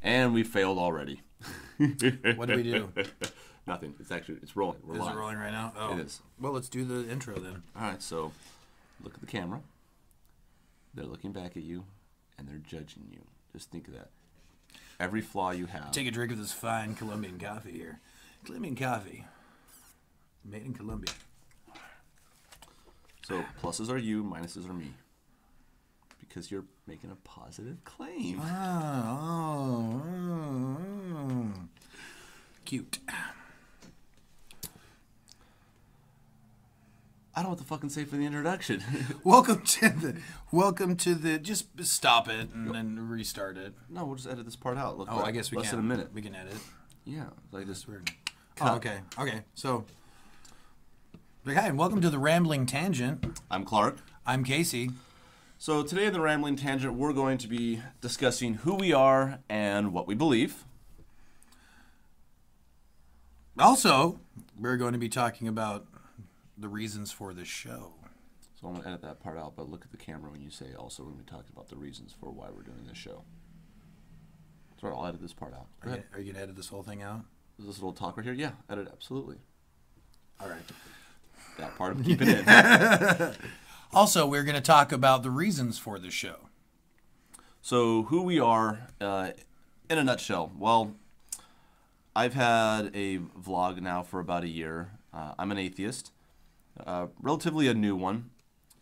And we failed already. What do we do? Nothing. It's rolling. We're Is live. it rolling right now? Oh. It is. Well, let's do the intro then. All right, so look at the camera. They're looking back at you, and they're judging you. Just think of that. Every flaw you have. Take a drink of this fine Colombian coffee here. Colombian coffee. Made in Colombia. So pluses are you, minuses are me. Because you're making a positive claim. Cute. I don't know what to fucking say for the introduction. Welcome to the. Just stop it and then restart it. No, we'll just edit this part out. Look, Oh, like I guess we less can. than a minute. We can edit. Yeah, like this. That's weird. Cut. Oh, okay. Okay. So, hi, and welcome to the Rambling Tangent. I'm Clark. I'm Casey. So today in the Rambling Tangent, we're going to be discussing who we are and what we believe. Also, we're going to be talking about the reasons for the show. So I'm going to edit that part out, but look at the camera when you say also we're going to be talking about the reasons for why we're doing this show. So I'll edit this part out. Go ahead. Are you going to edit this whole thing out? Is this little talk right here? Yeah, edit absolutely. All right. That part I'm keeping in. Also, we're going to talk about the reasons for the show. So who we are in a nutshell. Well, I've had a vlog now for about a year. I'm an atheist, relatively a new one.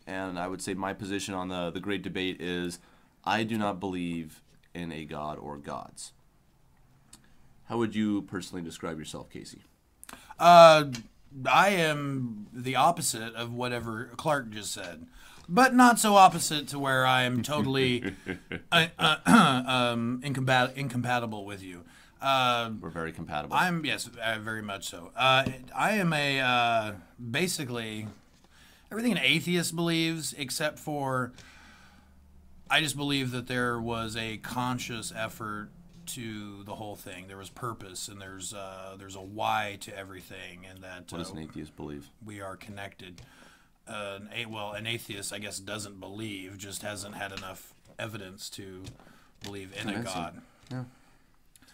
And I would say my position on the great debate is I do not believe in a god or gods. How would you personally describe yourself, Casey? I am the opposite of whatever Clark just said, but not so opposite to where I am totally incompatible with you. We're very compatible. Yes, very much so. I am a basically everything an atheist believes, except for I just believe that there was a conscious effort to the whole thing. There was purpose, and there's a why to everything, and that what does an atheist believe? we are connected. An atheist, I guess, doesn't believe, just hasn't had enough evidence to believe in a God. Yeah,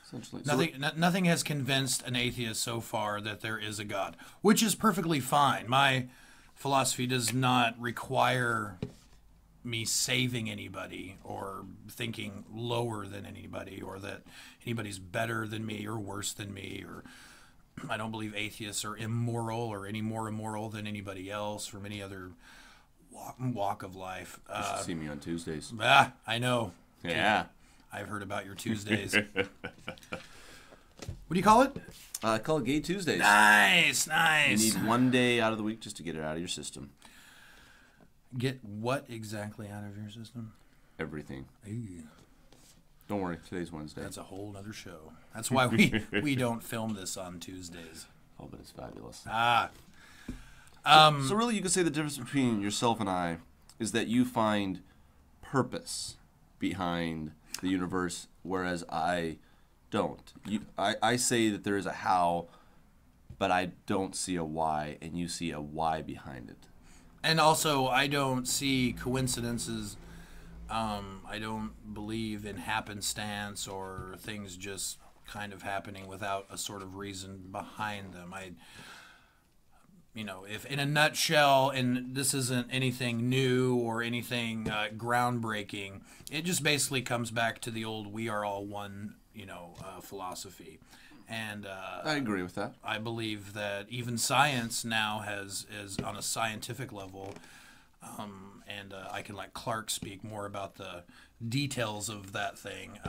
essentially. Nothing has convinced an atheist so far that there is a God, which is perfectly fine. My philosophy does not require me saving anybody or thinking lower than anybody or that anybody's better than me or worse than me, or I don't believe atheists are immoral or any more immoral than anybody else from any other walk of life. You should see me on Tuesdays. I know. Yeah. I've heard about your Tuesdays. What do you call it? I call it Gay Tuesdays. Nice. You need one day out of the week just to get it out of your system. Get what exactly out of your system? Everything. Ew. Don't worry, today's Wednesday. That's a whole other show. That's why we don't film this on Tuesdays. Oh, but it's fabulous. So really you could say the difference between yourself and I is that you find purpose behind the universe, whereas I don't. I say that there is a how, but I don't see a why, and you see a why behind it. And also, I don't see coincidences. I don't believe in happenstance or things just kind of happening without a sort of reason behind them. If in a nutshell, and this isn't anything new or anything groundbreaking, it just basically comes back to the old "we are all one," philosophy. And I agree with that. I believe that even science now is on a scientific level, and I can let Clark speak more about the details of that thing,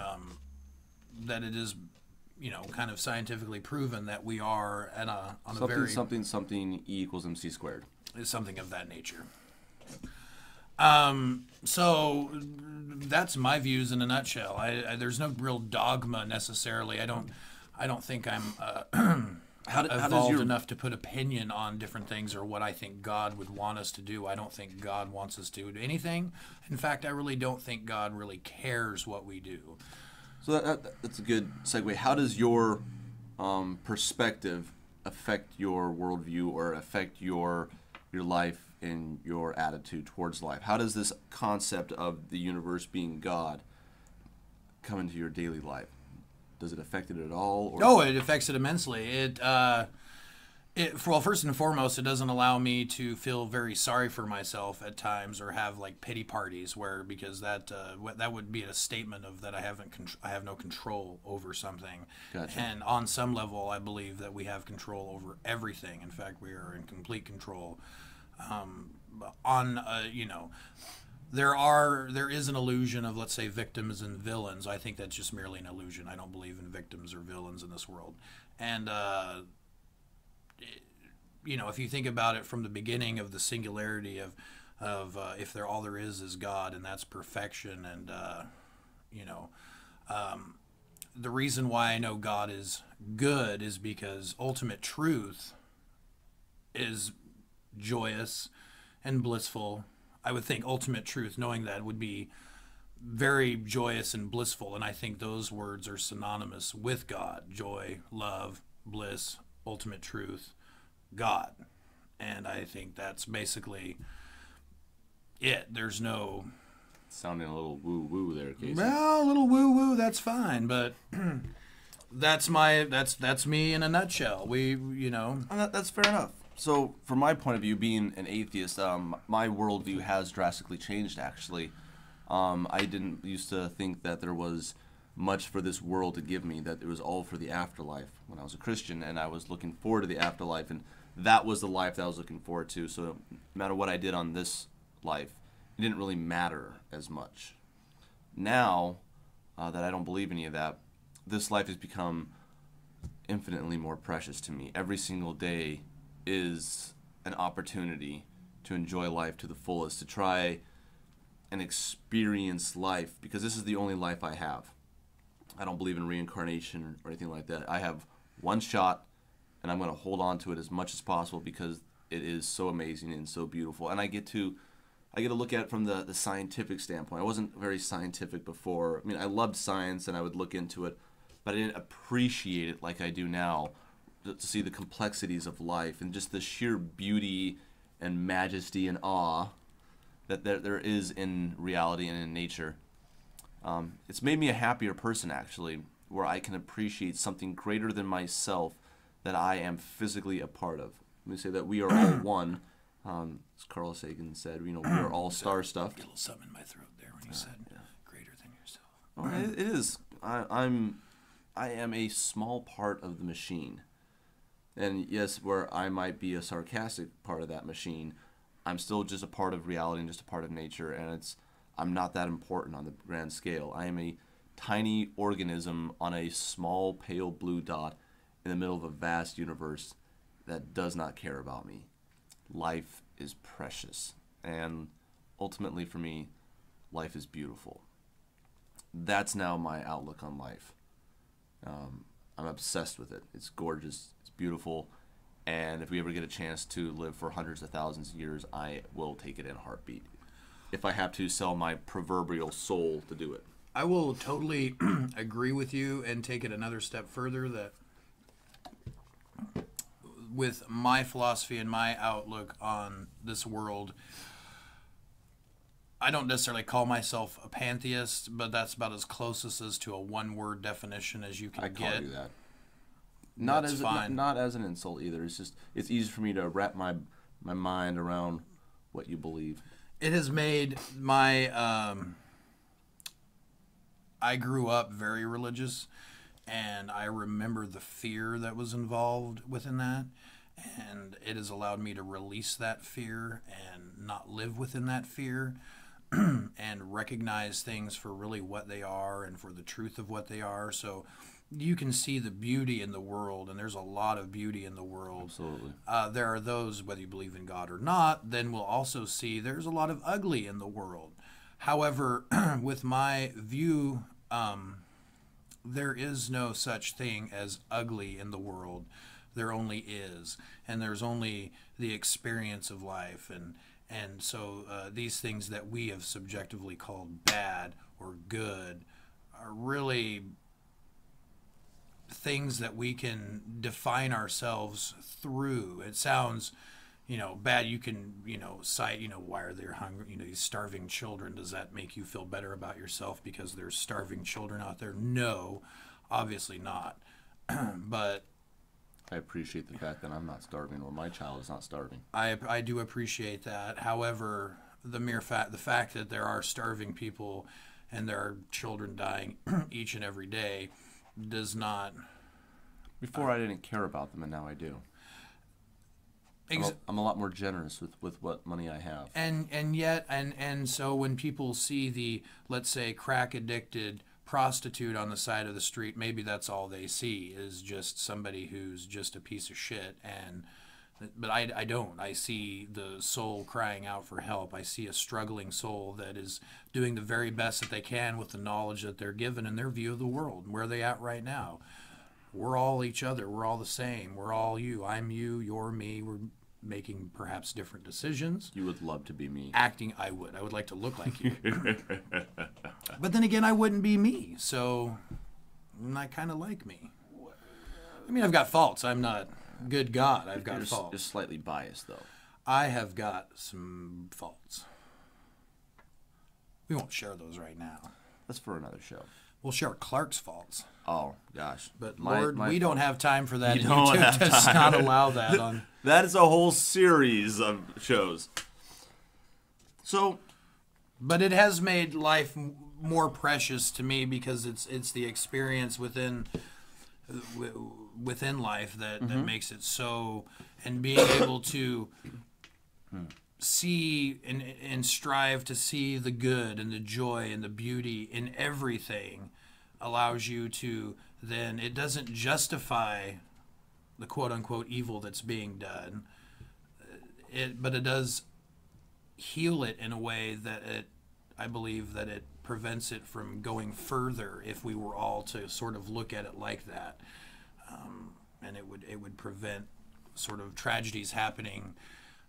that it is, kind of scientifically proven that we are on a very... Something E equals MC squared. Something of that nature. So that's my views in a nutshell. There's no real dogma necessarily. I don't think I'm evolved enough to put opinion on different things or what I think God would want us to do. I don't think God wants us to do anything. In fact, I really don't think God really cares what we do. So that's a good segue. How does your perspective affect your worldview or affect your life and your attitude towards life? How does this concept of the universe being God come into your daily life? does it affect it at all? Or Oh, it affects it immensely. Well, first and foremost, it doesn't allow me to feel very sorry for myself at times, or have like pity parties, because that would be a statement of that I have no control over something. Gotcha. And on some level, I believe that we have control over everything. In fact, we are in complete control. There is an illusion of, let's say, victims and villains. I think that's just merely an illusion. I don't believe in victims or villains in this world. And if you think about it from the beginning of the singularity of if all there is God, and that's perfection, and the reason why I know God is good is because ultimate truth is joyous and blissful. I would think ultimate truth, knowing that, would be very joyous and blissful, and I think those words are synonymous with God: joy, love, bliss, ultimate truth, God. And I think that's basically it. There's no... Sounding a little woo-woo there, Casey. Well, a little woo-woo, that's fine, but that's me in a nutshell. That's fair enough. So, from my point of view, being an atheist, my worldview has drastically changed, actually. I didn't used to think that there was much for this world to give me, that it was all for the afterlife when I was a Christian, and I was looking forward to the afterlife, and that was the life that I was looking forward to. So no matter what I did on this life, it didn't really matter as much. Now that I don't believe any of that, this life has become infinitely more precious to me. Every single day is an opportunity to enjoy life to the fullest, to try and experience life, because this is the only life I have. I don't believe in reincarnation or anything like that. I have one shot, and I'm going to hold on to it as much as possible, because it is so amazing and so beautiful. And I get to look at it from the scientific standpoint. I wasn't very scientific before. I mean, I loved science, and I would look into it, but I didn't appreciate it like I do now, to see the complexities of life and just the sheer beauty and majesty and awe that there is in reality and in nature. It's made me a happier person, actually, where I can appreciate something greater than myself that I am physically a part of. Let me say that we are all one. As Carl Sagan said, we are all star-stuffed. Get a little something in my throat there when you said greater than yourself. Well, it is. I am a small part of the machine. And yes, where I might be a sarcastic part of that machine, I'm still just a part of reality and just a part of nature, and I'm not that important on the grand scale. I am a tiny organism on a small pale blue dot in the middle of a vast universe that does not care about me. Life is precious, and ultimately for me, life is beautiful. That's now my outlook on life. I'm obsessed with it. It's gorgeous, it's beautiful, and if we ever get a chance to live for hundreds of thousands of years, I will take it in a heartbeat, if I have to sell my proverbial soul to do it. I will totally agree with you and take it another step further, that with my philosophy and my outlook on this world, I don't necessarily call myself a pantheist, but that's about as closest as to a one-word definition as you can get. I call you that. Not as an insult either. It's just it's easy for me to wrap my mind around what you believe. It has made my I grew up very religious, and I remember the fear that was involved within that, and it has allowed me to release that fear and not live within that fear, and recognize things for really what they are and for the truth of what they are. So you can see the beauty in the world, and there's a lot of beauty in the world. Absolutely. There are those, whether you believe in God or not, then we'll also see there's a lot of ugly in the world. However, with my view, there is no such thing as ugly in the world. There only is, and there's only the experience of life, and so these things that we have subjectively called bad or good are really things that we can define ourselves through. It sounds, bad. You can, cite, why are there hungry, these starving children? Does that make you feel better about yourself because there's starving children out there? No. Obviously not. But I appreciate the fact that I'm not starving, or my child is not starving. I do appreciate that. However, the fact that there are starving people and there are children dying each and every day does not. Before I didn't care about them, and now I do. I'm a lot more generous with what money I have. And so when people see the, let's say, crack addicted prostitute on the side of the street, maybe that's all they see is just somebody who's just a piece of shit. But I don't. I see the soul crying out for help. I see a struggling soul that is doing the very best that they can with the knowledge that they're given and their view of the world, where they at right now. We're all each other. We're all the same. We're all you. I'm you. You're me. We're making perhaps different decisions. You would love to be me. Acting, I would. I would like to look like you. But then again, I wouldn't be me. So I kind of like me. I mean, I've got faults. I'm not good God. I've got faults. You're slightly biased, though. I have got some faults. We won't share those right now. That's for another show. We'll share Clark's faults. Oh, gosh. But Lord, we don't have time for that. You don't have does time. not allow that on. That is a whole series of shows. So, but it has made life more precious to me because it's the experience within life that makes it so, and being able to see and strive to see the good and the joy and the beauty in everything allows you to then, it doesn't justify the quote-unquote evil that's being done, but it does heal it in a way that I believe that it prevents it from going further if we were all to sort of look at it like that. And it would prevent sort of tragedies happening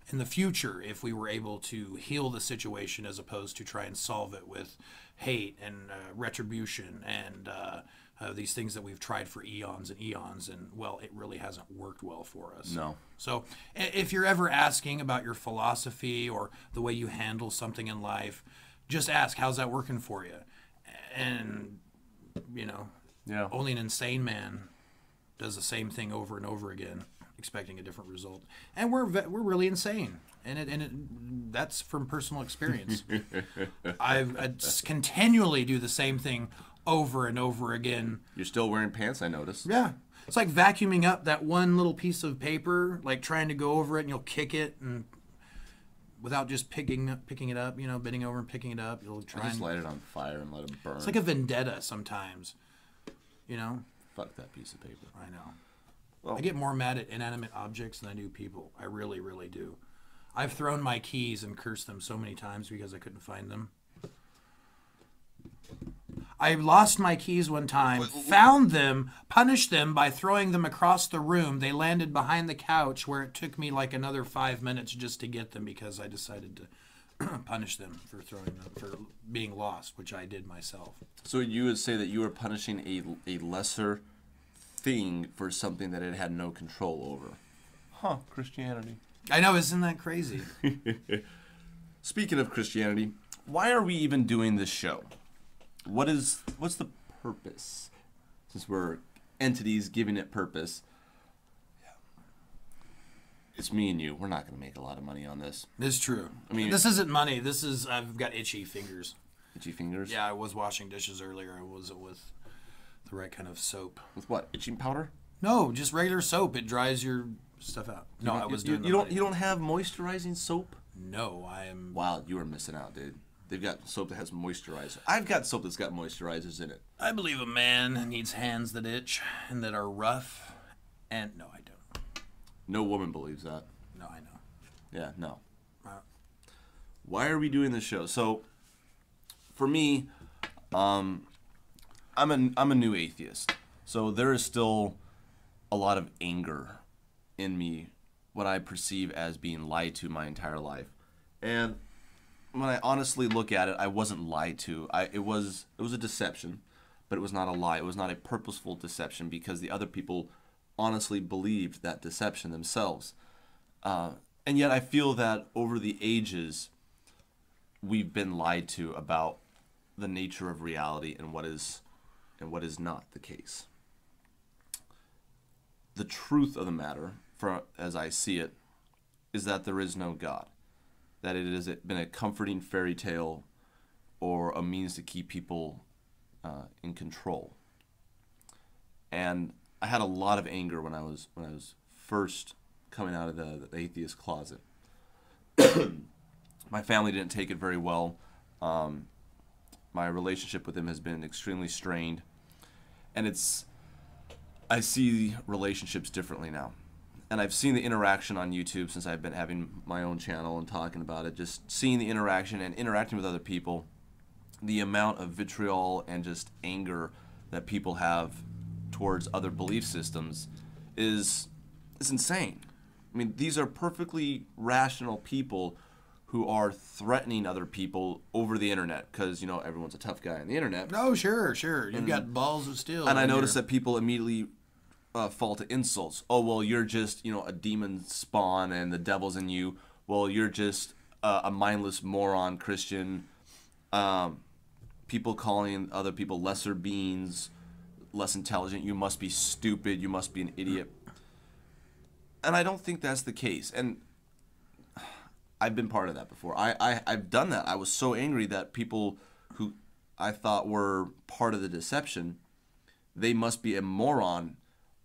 in the future if we were able to heal the situation as opposed to try and solve it with hate and retribution and these things that we've tried for eons and eons, and well, it really hasn't worked well for us. No. So if you're ever asking about your philosophy or the way you handle something in life, just ask, how's that working for you? And, yeah. Only an insane man does the same thing over and over again, expecting a different result. And we're really insane, and that's from personal experience. I continually do the same thing over and over again. You're still wearing pants, I noticed. Yeah. It's like vacuuming up that one little piece of paper, like trying to go over it, and you'll kick it, and without just picking it up, bending over and picking it up, you'll try Just and light it on fire and let it burn. It's like a vendetta sometimes, Fuck that piece of paper. I know. Well, I get more mad at inanimate objects than I do people. I really, really do. I've thrown my keys and cursed them so many times because I couldn't find them. I lost my keys one time, found them, punished them by throwing them across the room. They landed behind the couch where it took me like another 5 minutes just to get them because I decided to punish them for for being lost, which I did myself. So you would say that you were punishing a lesser thing for something that it had no control over. Huh, Christianity. I know, isn't that crazy? Speaking of Christianity, why are we even doing this show? What's the purpose? Since we're entities giving it purpose. It's me and you. We're not going to make a lot of money on this. It's true. I mean, this isn't money. I've got itchy fingers. Itchy fingers? Yeah, I was washing dishes earlier. I was with the right kind of soap. With what? Itching powder? No, just regular soap. It dries your stuff out. No, I was doing. You don't have moisturizing soap? No, I am. Wow, you are missing out, dude. They've got soap that has moisturizer. I've got soap that's got moisturizers in it. I believe a man needs hands that itch and that are rough. And no, I don't. No woman believes that. No, I know. Yeah, no. Why are we doing this show? So, for me, I'm a new atheist. So there is still a lot of anger in me, what I perceive as being lied to my entire life. And when I honestly look at it, I wasn't lied to. It was a deception, but it was not a lie. It was not a purposeful deception because the other people honestly believed that deception themselves. And yet I feel that over the ages, we've been lied to about the nature of reality and what is and what is not the case. The truth of the matter, as I see it, is that there is no God, that it has been a comforting fairy tale or a means to keep people in control. And I had a lot of anger when I was first coming out of the atheist closet. My family didn't take it very well. My relationship with him has been extremely strained, and I see relationships differently now. And I've seen the interaction on YouTube since I've been having my own channel and talking about it, just seeing the interaction and interacting with other people, the amount of vitriol and just anger that people have towards other belief systems is insane. I mean, these are perfectly rational people who are threatening other people over the internet because, you know, everyone's a tough guy on the internet. Oh, sure. You've got balls of steel. And I noticed that people immediately fall to insults. Oh, well, you're just, you know, a demon spawn and the devil's in you. Well, you're just a mindless moron Christian. People calling other people lesser beings, less intelligent. You must be stupid. You must be an idiot. And I don't think that's the case. And I've been part of that before. I've done that. I was so angry that people who I thought were part of the deception, they must be a moron.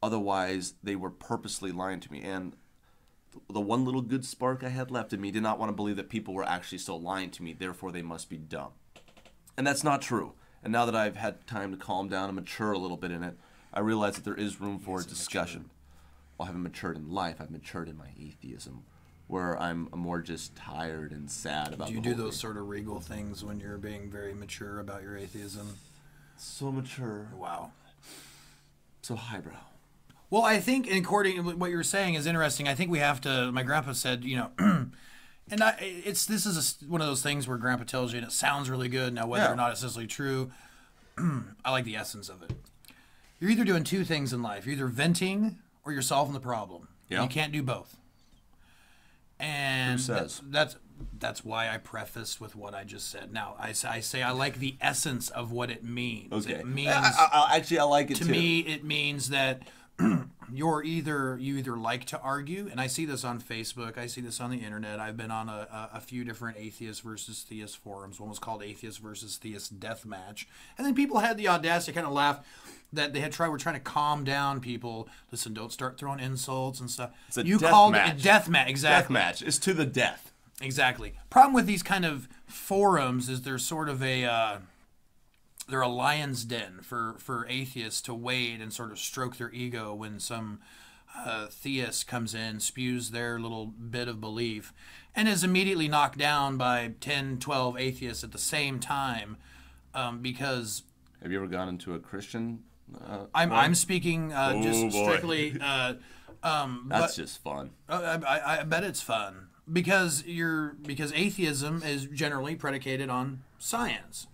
Otherwise, they were purposely lying to me. And the one little good spark I had left in me did not want to believe that people were actually still lying to me. Therefore, they must be dumb. And that's not true. And now that I've had time to calm down and mature a little bit in it, I realize that there is room for a discussion. Well, I haven't matured in life. I've matured in my atheism, where I'm more just tired and sad about. Do you do those sort of regal things when you're being very mature about your atheism? So mature. Wow. So highbrow. Well, I think, according to what you're saying, is interesting. I think we have to. My grandpa said, you know, and this is one of those things where grandpa tells you, and it sounds really good. Now, whether or not it's necessarily true, I like the essence of it. You're either doing two things in life: you're either venting or you're solving the problem. Yeah. You can't do both. And who says? That's why I prefaced with what I just said. Now, I say I like the essence of what it means. Okay. It means, I like it too. To me, it means that you either like to argue, and I see this on Facebook, I see this on the internet. I've been on a few different atheist versus theist forums. One was called Atheist versus Theist Deathmatch, and then people had the audacity to kind of laugh that were trying to calm down people. Listen, don't start throwing insults and stuff. It's a you death called match. it a death match, exactly. Death match is to the death. Exactly. Problem with these kind of forums is there's sort of they're a lion's den for atheists to wade and sort of stroke their ego when some theist comes in, spews their little bit of belief, and is immediately knocked down by 10, 12 atheists at the same time because... Have you ever gone into a Christian... I'm speaking just strictly... That's just fun. I bet it's fun. Because atheism is generally predicated on science,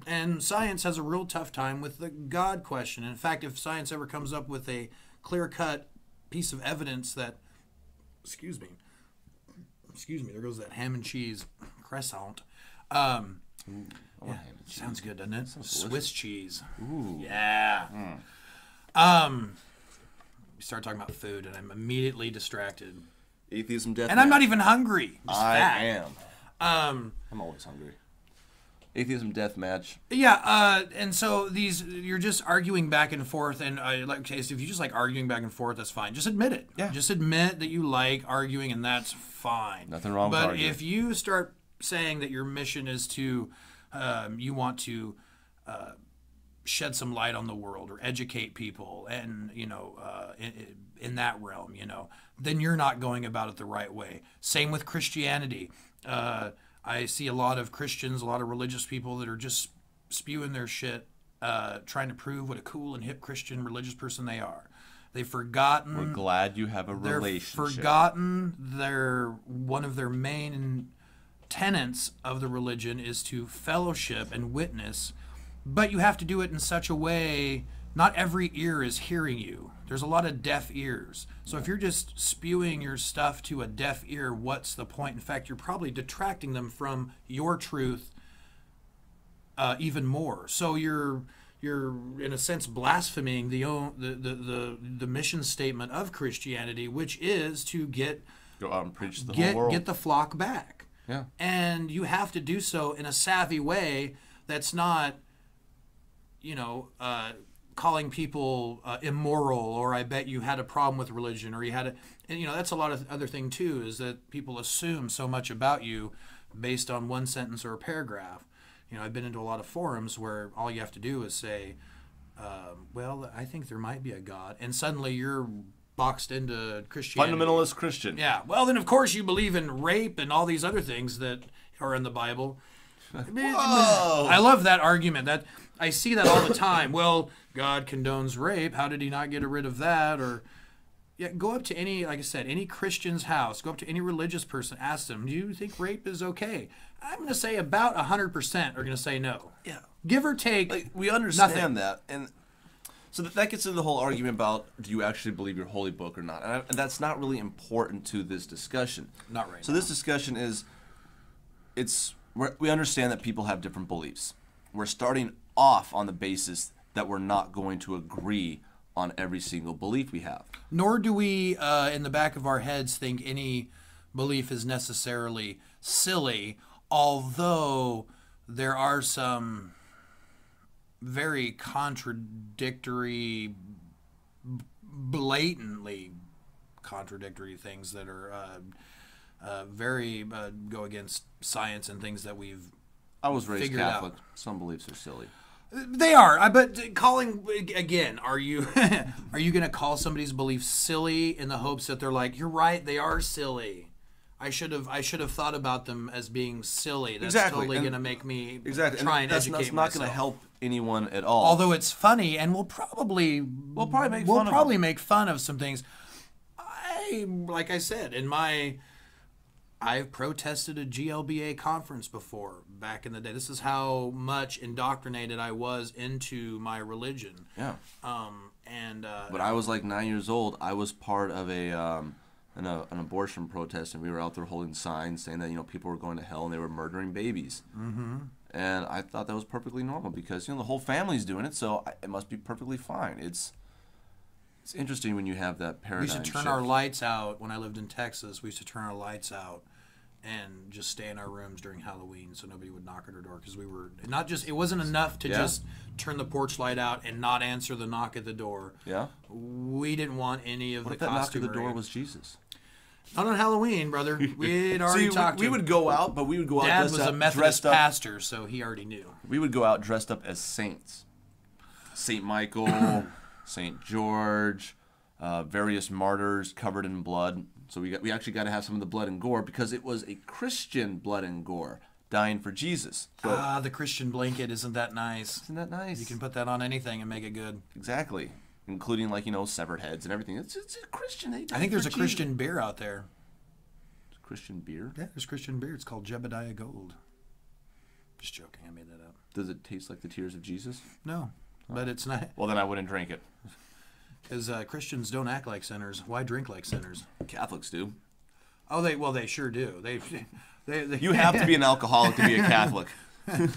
and science has a real tough time with the God question. In fact, if science ever comes up with a clear-cut piece of evidence that, excuse me, there goes that ham and cheese croissant. Yeah, sounds good, doesn't it? Swiss delicious. cheese. Ooh. Yeah. We start talking about food, and I'm immediately distracted. Atheism death. And I'm not even hungry. I am. I'm always hungry. Atheism death match. Yeah, and so you're just arguing back and forth, and if you just like arguing back and forth, that's fine. Just admit it. Yeah. Just admit that you like arguing, and that's fine. Nothing wrong with arguing. But if you start saying that your mission is to, you want to shed some light on the world or educate people, and in that realm, then you're not going about it the right way. Same with Christianity. I see a lot of Christians, a lot of religious people that are just spewing their shit, trying to prove what a cool and hip Christian religious person they are. They've forgotten. We're glad you have a relationship. They've forgotten one of their main tenets of the religion is to fellowship and witness, but you have to do it in such a way. Not every ear is hearing you. There's a lot of deaf ears. So if you're just spewing your stuff to a deaf ear, what's the point? In fact, you're probably detracting them from your truth even more. So you're you're in a sense blaspheming the mission statement of Christianity, which is to Go out and preach to the whole world. get the flock back. Yeah. And you have to do so in a savvy way that's not, calling people immoral, or I bet you had a problem with religion, or you had a, and that's a lot of other thing too, is that people assume so much about you based on one sentence or a paragraph. I've been into a lot of forums where all you have to do is say, well, I think there might be a God, and suddenly you're boxed into Christianity. Fundamentalist Christian. Yeah. Well, then of course you believe in rape and all these other things that are in the Bible. Whoa! I love that argument. That I see that all the time. Well, God condones rape. How did he not get rid of that? Or go up to any, like I said, any Christian's house. Go up to any religious person. Ask them, do you think rape is okay? I'm going to say about 100% are going to say no. Yeah. Give or take. Like, we understand nothing. that, and so that gets into the whole argument about, do you actually believe your holy book or not? And that's not really important to this discussion. Not right So now. this discussion is, we understand that people have different beliefs. We're starting off on the basis that we're not going to agree on every single belief we have. Nor do we, in the back of our heads, think any belief is necessarily silly, although there are some very contradictory, blatantly contradictory things that are very go against science and things that we've I was raised figured Catholic. out. Some beliefs are silly. They are, but calling again, are you are you going to call somebody's beliefs silly in the hopes that they're like, you're right, they are silly. I should have thought about them as being silly. That's Exactly. totally And- going to make me Exactly. try and that's educate not going to myself. help anyone at all. Although it's funny, and we'll probably make fun of some things. Like I said, I've protested a GLBA conference before back in the day. This is how much indoctrinated I was into my religion. Yeah. But I was like 9 years old. I was part of an abortion protest, and we were out there holding signs saying that people were going to hell and they were murdering babies. Mm-hmm. And I thought that was perfectly normal because the whole family's doing it, so it must be perfectly fine. It's interesting when you have that paradigm. we used to turn our lights out when I lived in Texas. We used to turn our lights out and just stay in our rooms during Halloween so nobody would knock at our door, because we were not just, it wasn't enough to just turn the porch light out and not answer the knock at the door. Yeah. We didn't want any of What the if that knock at the costumery. door was Jesus? Not on Halloween, brother. We'd already talked we to would go out, but we would go out Dad dressed was a up, Methodist dressed up. pastor, so he already knew. We would go out dressed up as saints. Saint Michael, Saint George, various martyrs covered in blood. So we actually got to have some of the blood and gore because it was a Christian blood and gore dying for Jesus. So, The Christian blanket, isn't that nice? isn't that nice? You can put that on anything and make it good. Exactly. Including severed heads and everything. It's a Christian. I think there's a Christian beer out there. Christian beer? Yeah, there's Christian beer. It's called Jebediah Gold. Just joking. I made that up. Does it taste like the tears of Jesus? No, but it's not. Well, then I wouldn't drink it. Because Christians don't act like sinners. Why drink like sinners? Catholics do. Oh, they sure do. They You have to be an alcoholic to be a Catholic. Because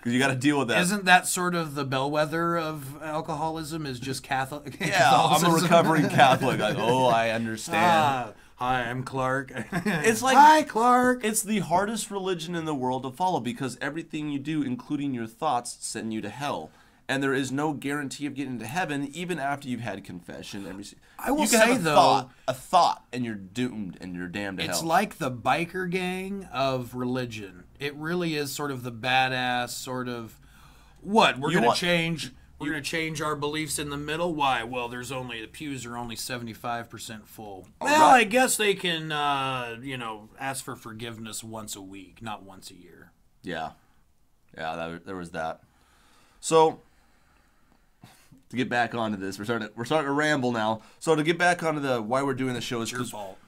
you got to deal with that. Isn't that sort of the bellwether of alcoholism? Is just Catholic? Yeah, I'm a recovering Catholic. I understand. Hi, I'm Clark. It's like, hi, Clark. It's the hardest religion in the world to follow because everything you do, including your thoughts, send you to hell. And there is no guarantee of getting to heaven even after you've had confession. I will you can say, have though, a thought, and you're doomed, and you're damned to hell. It's like the biker gang of religion. It really is sort of the badass sort of, what, we're going to change our beliefs in the middle? Why? Well, the pews are only 75% full. Well, right. I guess they can, ask for forgiveness once a week, not once a year. Yeah, there was that. So, to get back onto this, we're starting to ramble now. So to get back onto why we're doing the show is It's your fault.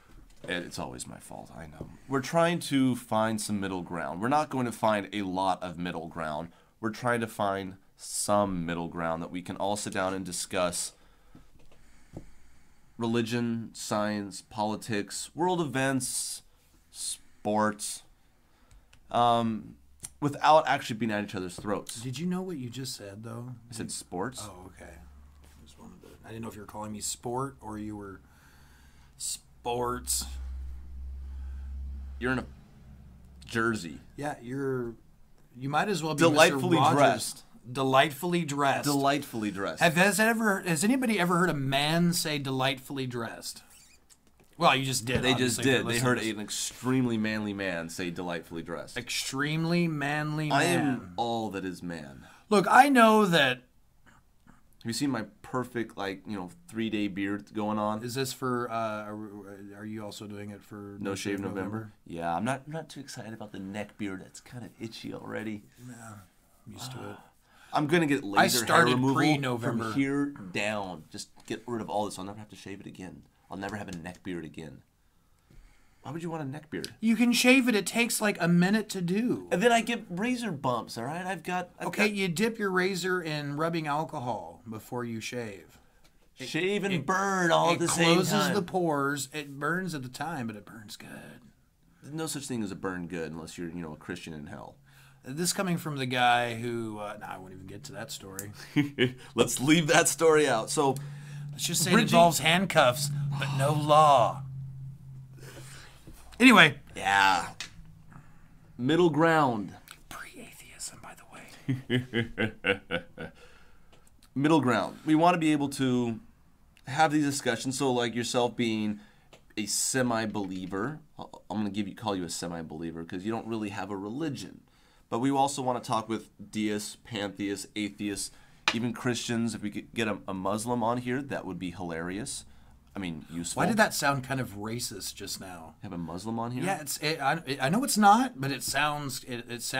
It's always my fault, I know. We're trying to find some middle ground. We're not going to find a lot of middle ground. We're trying to find some middle ground that we can all sit down and discuss religion, science, politics, world events, sports, without actually being at each other's throats. Did you know what you just said, though? I said sports. Oh, okay. I didn't know if you were calling me sport or you were sports. You're in a jersey. Yeah, you might as well be Delightfully Mr. Rogers. dressed. Delightfully dressed. Delightfully dressed. Has anybody ever heard a man say delightfully dressed? Well, you just did. They just obviously, did. for They heard listeners. an extremely manly man say delightfully dressed. Extremely manly man. I am all that is man. Look, I know that. Have you seen my perfect, 3-day beard going on? Is this for? Are you also doing it for No Shave November? Yeah, I'm not too excited about the neck beard. It's kind of itchy already. Yeah, I'm used to it. I'm gonna get laser hair started removal pre-November. from here down. Just get rid of all this. I'll never have to shave it again. I'll never have a neck beard again. Why would you want a neck beard? You can shave it. It takes like a minute to do. And then I get razor bumps. All right, I've got You dip your razor in rubbing alcohol before you shave. shave and burn all at the same time. It closes the pores. It burns at the time, but it burns good. There's no such thing as a burn good unless you're a Christian in hell. This coming from the guy who... I won't even get to that story. Let's leave that story out. So, let's just say it involves handcuffs, but no law. Anyway. Yeah. Middle ground. Pre-atheism, by the way. Middle ground. We want to be able to have these discussions. So, like yourself being a semi-believer, I'm going to call you a semi-believer because you don't really have a religion. But we also want to talk with deists, pantheists, atheists, even Christians. If we could get a Muslim on here, that would be hilarious. I mean, useful. Why did that sound kind of racist just now? Have a Muslim on here? Yeah, I know it's not, but it sounds. It's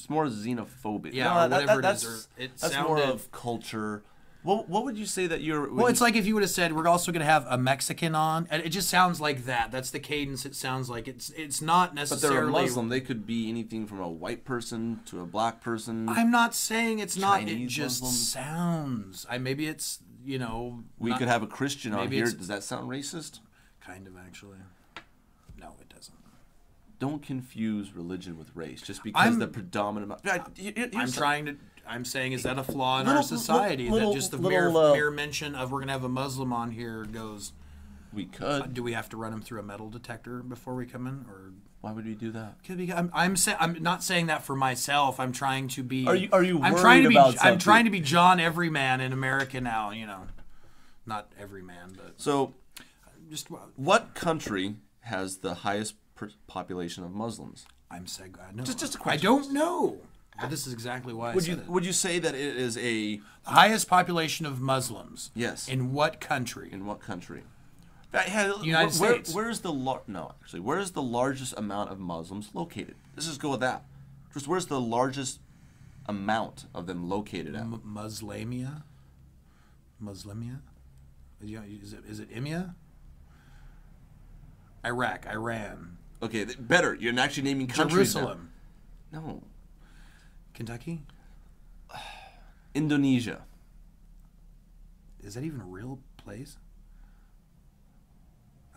more xenophobic. Yeah, no, or whatever it is. That's more of culture. What would you say that you're... Well, it's like if you would have said, we're also going to have a Mexican on. And it just sounds like that. That's the cadence it sounds like. It's not necessarily... But they're a Muslim. They could be anything from a white person to a black person. I'm not saying it's not. It just Muslim. Sounds... maybe it's, We could have a Christian on here. Does that sound racist? Kind of, actually. No, it doesn't. Don't confuse religion with race. Just because the predominant... I'm saying, is that a flaw in our society? That just the mere mention of we're going to have a Muslim on here goes... We could. Do we have to run him through a metal detector before we come in? Or why would we do that? I'm not saying that for myself. I'm trying to be... Are you worried about something? I'm trying to be John Everyman in America now, Not everyman, but... So, what country has the highest population of Muslims? Just a question. I don't know. But this is exactly why Would you say that it is the highest population of Muslims? Yes. In what country? United States. Where's the largest amount of Muslims located? Let's just go with that. Just where's the largest amount of them located at? Muslimia? Is it Imia? Iraq, Iran. Okay, better. You're actually naming countries. Jerusalem. Now. No. Kentucky? Indonesia. Is that even a real place?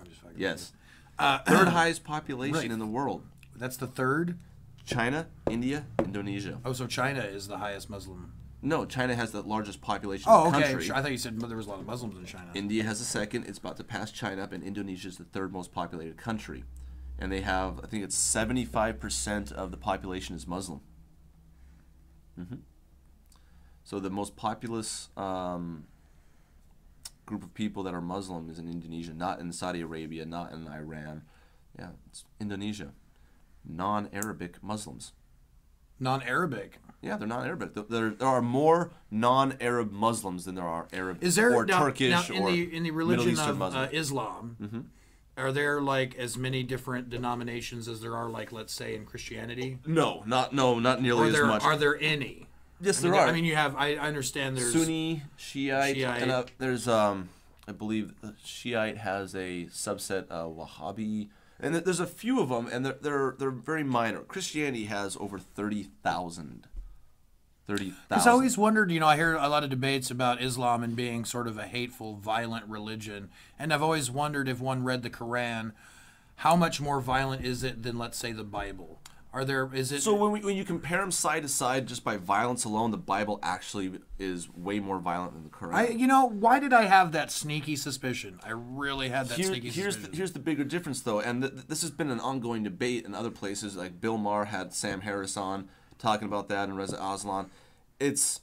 I'm just fucking... Yes. Third highest population in the world. That's the third? China, India, Indonesia. Oh, so China is the highest Muslim... No, China has the largest population in the country. Sure. I thought you said there was a lot of Muslims in China. India has the second. It's about to pass China up, and Indonesia is the third most populated country. And they have, I think it's 75% of the population is Muslim. Mm-hmm. So the most populous group of people that are Muslim is in Indonesia, not in Saudi Arabia, not in Iran. Yeah, it's Indonesia. Non-Arabic Muslims. Non-Arabic? Yeah, they're non-Arabic. There are more non-Arab Muslims than there are Arab Turkish in the religion of Islam. Mm-hmm. Are there as many different denominations as there are let's say in Christianity? No, not nearly as much. Are there any? Yes, there are. I mean, you have. I understand. There's Sunni, Shiite. And there's I believe Shiite has a subset Wahhabi, and there's a few of them, and they're very minor. Christianity has over 30,000. Because I always wondered, I hear a lot of debates about Islam and being sort of a hateful, violent religion. And I've always wondered if one read the Quran, how much more violent is it than, let's say, the Bible? Are there? Is it? So when you compare them side to side just by violence alone, the Bible actually is way more violent than the Quran. Why did I have that sneaky suspicion? I really had that sneaky suspicion. Here's the bigger difference, though, and this has been an ongoing debate in other places. Like Bill Maher had Sam Harris on talking about that, and Reza Aslan. It's,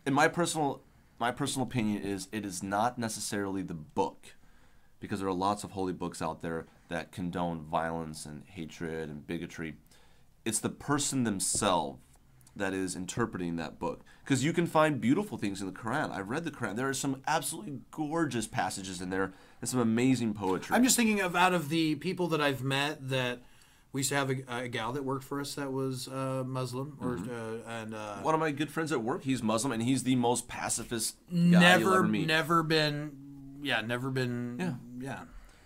in my personal opinion, it is not necessarily the book, because there are lots of holy books out there that condone violence and hatred and bigotry. It's the person themselves that is interpreting that book. Because you can find beautiful things in the Quran. I've read the Quran. There are some absolutely gorgeous passages in there and some amazing poetry. I'm just thinking of out of the people that I've met that we used to have a gal that worked for us that was Muslim. One of my good friends at work, he's Muslim, and he's the most pacifist guy you'll ever meet. Never been.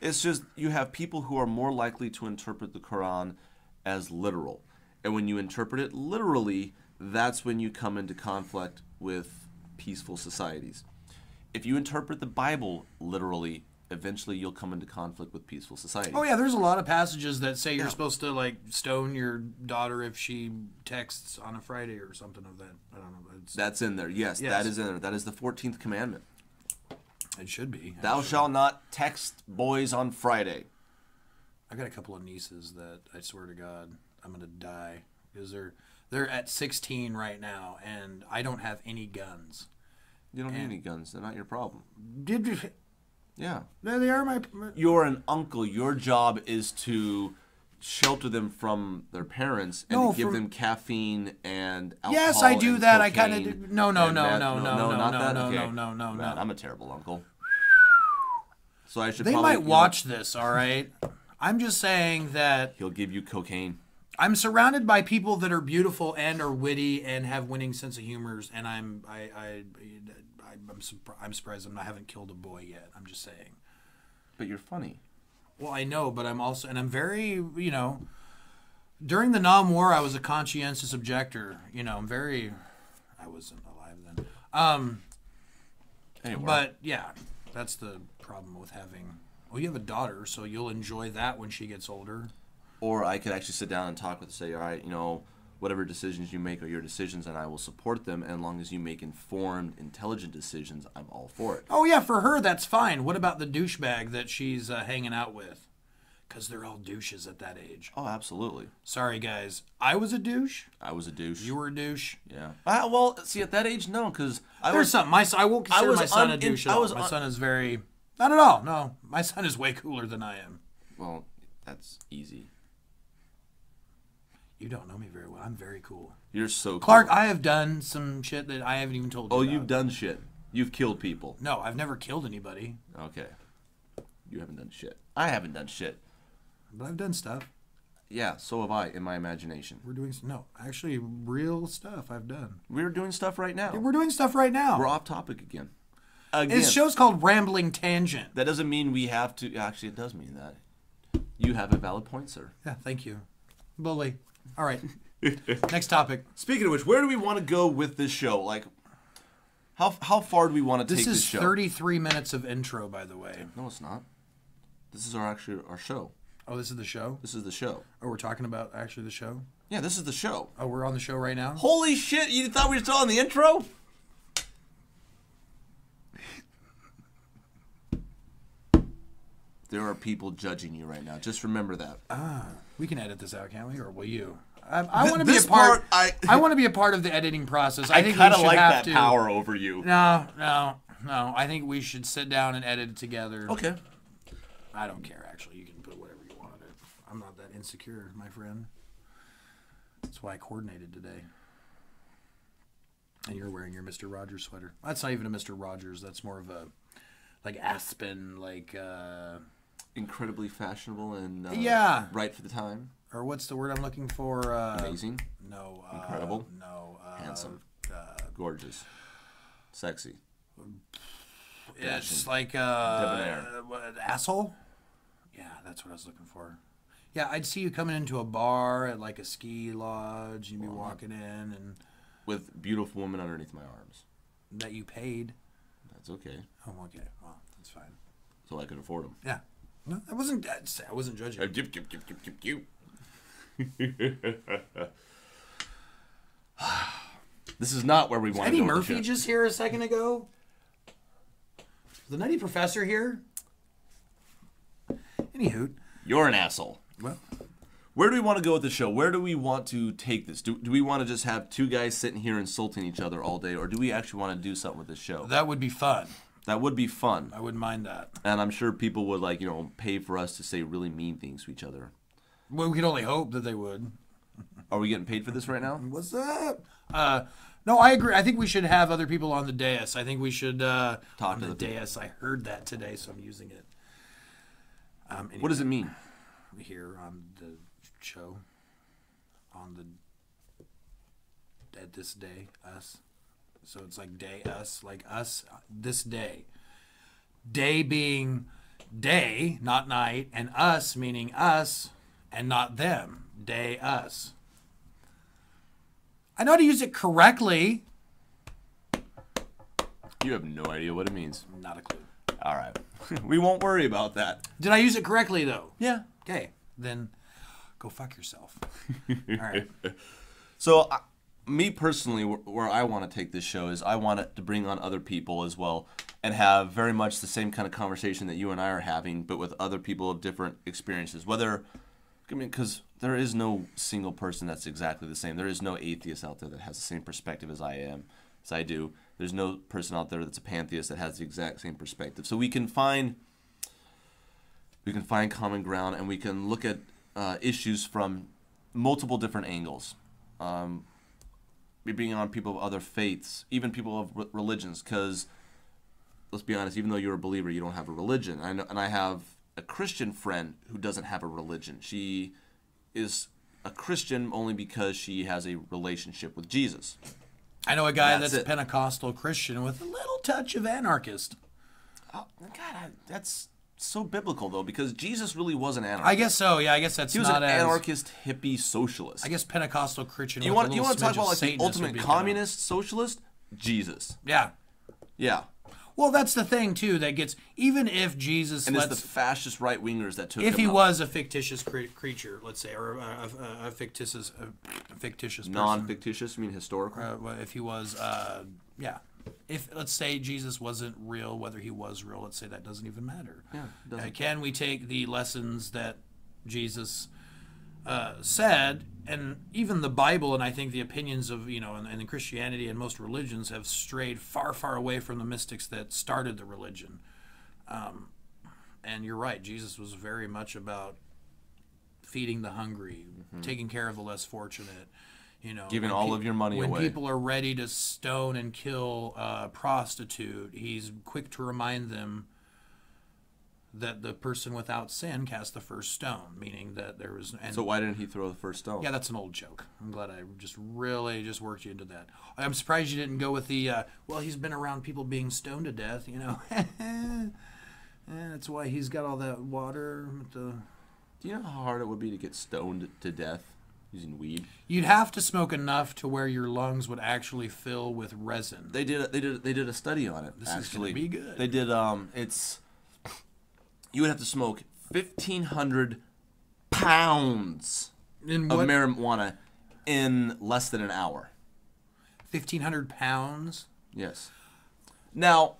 It's just you have people who are more likely to interpret the Quran as literal. And when you interpret it literally, that's when you come into conflict with peaceful societies. If you interpret the Bible literally, eventually you'll come into conflict with peaceful societies. Oh yeah, there's a lot of passages that say you're supposed to like stone your daughter if she texts on a Friday or something of that. I don't know. That's in there. Yes, that is in there. That is the 14th commandment. It should be. Thou shalt not text boys on Friday. I got a couple of nieces that I swear to God I'm gonna die because they're at 16 right now and I don't have any guns. You don't need any guns. They're not your problem. Did you? Yeah. There they are. You're an uncle. Your job is to shelter them from their parents and to give them caffeine and alcohol. Yes, I do that. I kind of of no. I'm a terrible uncle. So I should. They might watch this. All right. I'm just saying that he'll give you cocaine. I'm surrounded by people that are beautiful and are witty and have winning sense of humors, and I'm surprised I haven't killed a boy yet. I'm just saying. But you're funny. Well, I know, but I'm very, during the Nam War, I was a conscientious objector. I wasn't alive then. Anyway. But yeah, that's the problem with having. Well, you have a daughter, so you'll enjoy that when she gets older. Or I could actually sit down and talk with her, say, all right, whatever decisions you make are your decisions, and I will support them. And as long as you make informed, intelligent decisions, I'm all for it. Oh, yeah, for her, that's fine. What about the douchebag that she's hanging out with? Because they're all douches at that age. Oh, absolutely. Sorry, guys. I was a douche. I was a douche. You were a douche. Yeah. Well, see, at that age, no, because I won't consider my son a douche at all. My son is very... Not at all. No, my son is way cooler than I am. Well, that's easy. You don't know me very well. I'm very cool. You're so cool. Clark, I have done some shit that I haven't even told you about. You've done shit. You've killed people. No, I've never killed anybody. Okay. You haven't done shit. I haven't done shit. But I've done stuff. Yeah, so have I, in my imagination. We're doing... No, actually, real stuff I've done. We're doing stuff right now. We're doing stuff right now. We're off topic again. This show's called Rambling Tangent. That doesn't mean we have to... Actually, it does mean that. You have a valid point, sir. Yeah, thank you. Bully. All right. Next topic. Speaking of which, where do we want to go with this show? Like, how far do we want to take this show? This is 33 minutes of intro, by the way. No, it's not. This is our show. Oh, this is the show? This is the show. Oh, we're talking about actually the show? Yeah, this is the show. Oh, we're on the show right now? Holy shit, you thought we were still on the intro? There are people judging you right now. Just remember that. We can edit this out, can't we? Or will you? I want to be a part. I want to be a part of the editing process. I think kind of we should like have that power over you. No. I think we should sit down and edit it together. Okay. I don't care. Actually, you can put whatever you want on it. I'm not that insecure, my friend. That's why I coordinated today. And you're wearing your Mr. Rogers sweater. That's not even a Mr. Rogers. That's more of a Aspen, incredibly fashionable and right for the time. Or what's the word I'm looking for? Amazing. No. Incredible. No. Handsome. Gorgeous. Sexy. It's like debonair. Asshole. Yeah, that's what I was looking for. Yeah, I'd see you coming into a bar at like a ski lodge. You'd be walking in and with beautiful women underneath my arms. That you paid. That's okay. Oh, okay. Well, that's fine. So I could afford them. Yeah. No, I wasn't judging. This is not where we want to Eddie go. Murphy just here a second ago? The Nutty Professor here? Anywho. You're an asshole. Well, where do we want to go with the show? Where do we want to take this? Do we want to just have two guys sitting here insulting each other all day, or do we actually want to do something with this show? that would be fun. That would be fun. I wouldn't mind that. And I'm sure people would pay for us to say really mean things to each other. Well, we could only hope that they would. Are we getting paid for this right now? What's up? No, I agree. I think we should have other people on the dais. I think we should talk on to the the dais. I heard that today, so I'm using it. Anyway, What does it mean? here on the show? At this day, us. So it's like day, us, like us, this day. Day being day, not night, and us meaning us and not them. Day, us. I know how to use it correctly. You have no idea what it means. Not a clue. All right. We won't worry about that. Did I use it correctly, though? Yeah. Okay, then go fuck yourself. All right. So, me personally, where I want to take this show is I want it to bring on other people as well and have very much the same kind of conversation that you and I are having, but with other people of different experiences. Because there is no single person that's exactly the same. There is no atheist out there that has the same perspective as I do. There's no person out there that's a pantheist that has the exact same perspective. So we can find common ground, and we can look at issues from multiple different angles. Being on people of other faiths, even people of religions, because let's be honest, even though you're a believer, you don't have a religion. And I have a Christian friend who doesn't have a religion. She is a Christian only because she has a relationship with Jesus. I know a guy that's it. Pentecostal Christian with a little touch of anarchist. Oh, God, that's so biblical, though, because Jesus really was an anarchist. I guess so. Yeah, I guess that's He was not an as anarchist, hippie, socialist. I guess Pentecostal Christian. You with want a to little talk smidge about of like the Satanist would ultimate be communist, socialist? Jesus. Yeah. Yeah. Well, that's the thing too. That gets even if Jesus And it's the fascist right wingers that took if him he out. was a fictitious creature, let's say, or a fictitious person. Non-fictitious, you mean historical? If he was, yeah. If let's say Jesus wasn't real, whether he was real, let's say that doesn't even matter. Yeah, it doesn't. Can we take the lessons that Jesus said, and even the Bible, and I think the opinions of and Christianity and most religions have strayed far, far away from the mystics that started the religion. And you're right, Jesus was very much about feeding the hungry, taking care of the less fortunate. Giving all of your money when away. When people are ready to stone and kill a prostitute, he's quick to remind them that the person without sin cast the first stone, meaning that there was... So why didn't he throw the first stone? Yeah, that's an old joke. I'm glad I really worked you into that. I'm surprised you didn't go with the, well, he's been around people being stoned to death, That's why he's got all that water. Do you know how hard it would be to get stoned to death using weed? You'd have to smoke enough to where your lungs would actually fill with resin. They did a study on it. This is going to be good. They did you would have to smoke 1,500 pounds of marijuana in less than an hour. 1,500 pounds? Yes. Now,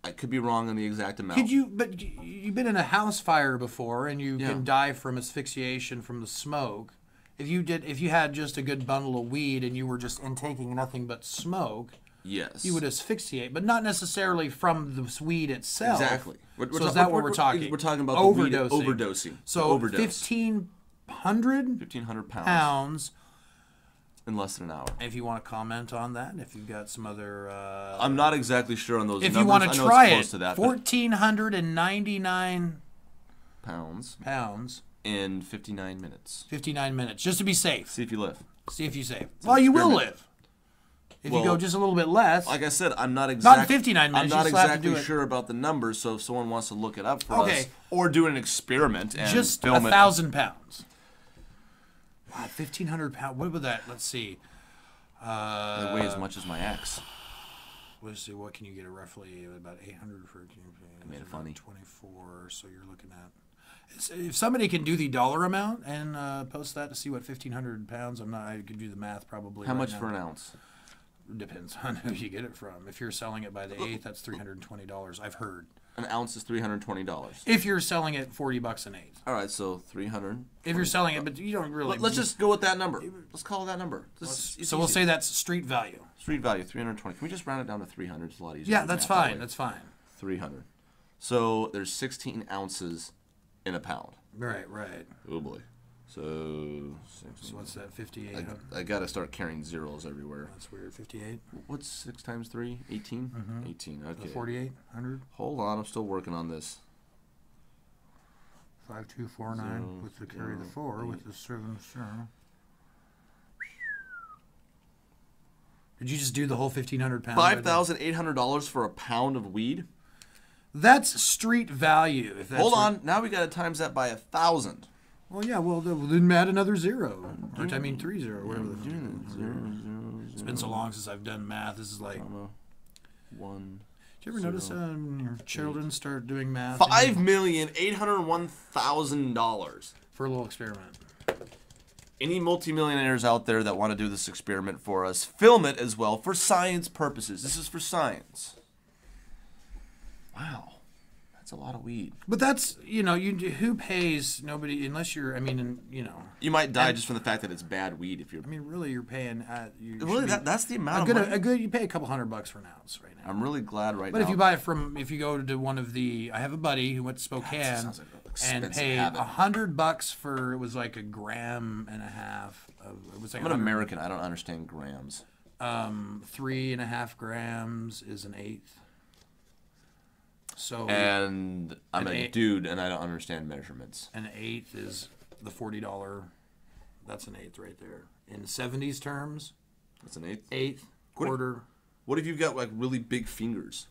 I could be wrong on the exact amount. But you've been in a house fire before, and you can die from asphyxiation from the smoke. If you had just a good bundle of weed and you were just intaking nothing but smoke, yes, you would asphyxiate, but not necessarally from the weed itself. Exactly. So is that what we're talking? We're talking about overdosing. The weed overdosing. So 1,500 pounds in less than an hour. If you want to comment on that, if you've got some other... I'm not exactly sure on those if numbers. You want to try it, to that, 1,499 pounds in 59 minutes. 59 minutes, just to be safe. See if you live. See if you save. Well, you will live. If you go just a little bit less. Like I said, I'm not Not in 59 minutes. I'm not exactly sure about the numbers, so if someone wants to look it up for us, or do an experiment and just film 1,000 pounds. Wow, 1,500 pounds. What would that? Let's see. They weigh as much as my ex. Let's see. What can you get roughly about 800 for? I made it funny. 24. So you're looking at If somebody can do the dollar amount and post that to see what 1,500 pounds, I could do the math probably. How right much now. for an ounce? Depends on who you get it from. If you're selling it by the eighth, that's $320. I've heard. An ounce is $320. If you're selling it $40 an eighth. All right, so 300. If you're selling it, but you don't really. Let's just go with that number. Let's call it that number. So we'll say that's street value. Street value, 320. Can we just round it down to 300? It's a lot easier. Yeah, to that's math that fine. way. That's fine. 300. So there's 16 ounces in a pound. Right. Oh boy. So what's that? 58. I got to start carrying zeros everywhere. That's weird. 58. What's 6 times 3? 18? Mm-hmm. 18. Okay. 4,800. Hold on, I'm still working on this. 5249 with the carry the 4 with the 7. Did you just do the whole 1,500 pounds? $5,800 for a pound of weed. That's street value. If that's Hold on, now we got to times that by 1,000. Well, yeah. Well, then add another 0, or I mean 3 0, whatever. It's been so long since I've done math. This is like. 1. Did you ever notice your children start doing math? $5,801,000 for a little experiment. Any multimillionaires out there that want to do this experiment for us, film it as well for science purposes. This is for science. Wow. That's a lot of weed. But that's, who pays nobody, unless you're, You might die just from the fact that it's bad weed if you're... really you're paying... really, that's the amount of money? You pay a couple $100 for an ounce right now. I'm really glad now. But if you buy it if you go to one of the... I have a buddy who went to Spokane and paid $100 for, it was like a gram and a half. It was like I'm an American. I don't understand grams. 3.5 grams is an eighth. So, and I'm a dude, and I don't understand measurements. An eighth is the $40. That's an eighth right there. In 70s terms, that's an eighth. Eighth, quarter. What if you've got like really big fingers?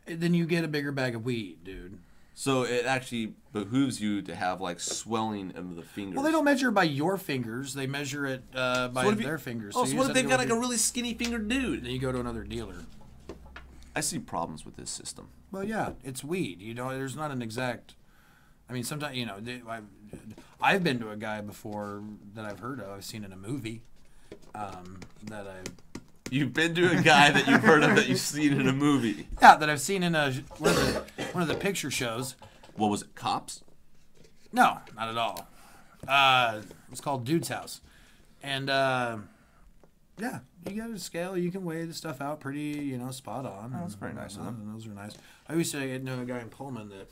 Then you get a bigger bag of weed, dude. So it actually behooves you to have like swelling of the fingers. Well, they don't measure it by your fingers; they measure it by their fingers. So what if they've got like a really skinny fingered dude? Then you go to another dealer. I see problems with this system. Well, yeah, it's weed. There's not an exact. I mean, sometimes I've been to a guy before that I've heard of. I've seen in a movie. You've been to a guy that you've heard of that you've seen in a movie. Yeah, that I've seen in one of the picture shows. What was it? Cops? No, not at all. It was called Dude's House, and yeah, you got a scale. You can weigh the stuff out pretty, spot on. Oh, that's very nice of them. And those are nice. I used to know a guy in Pullman that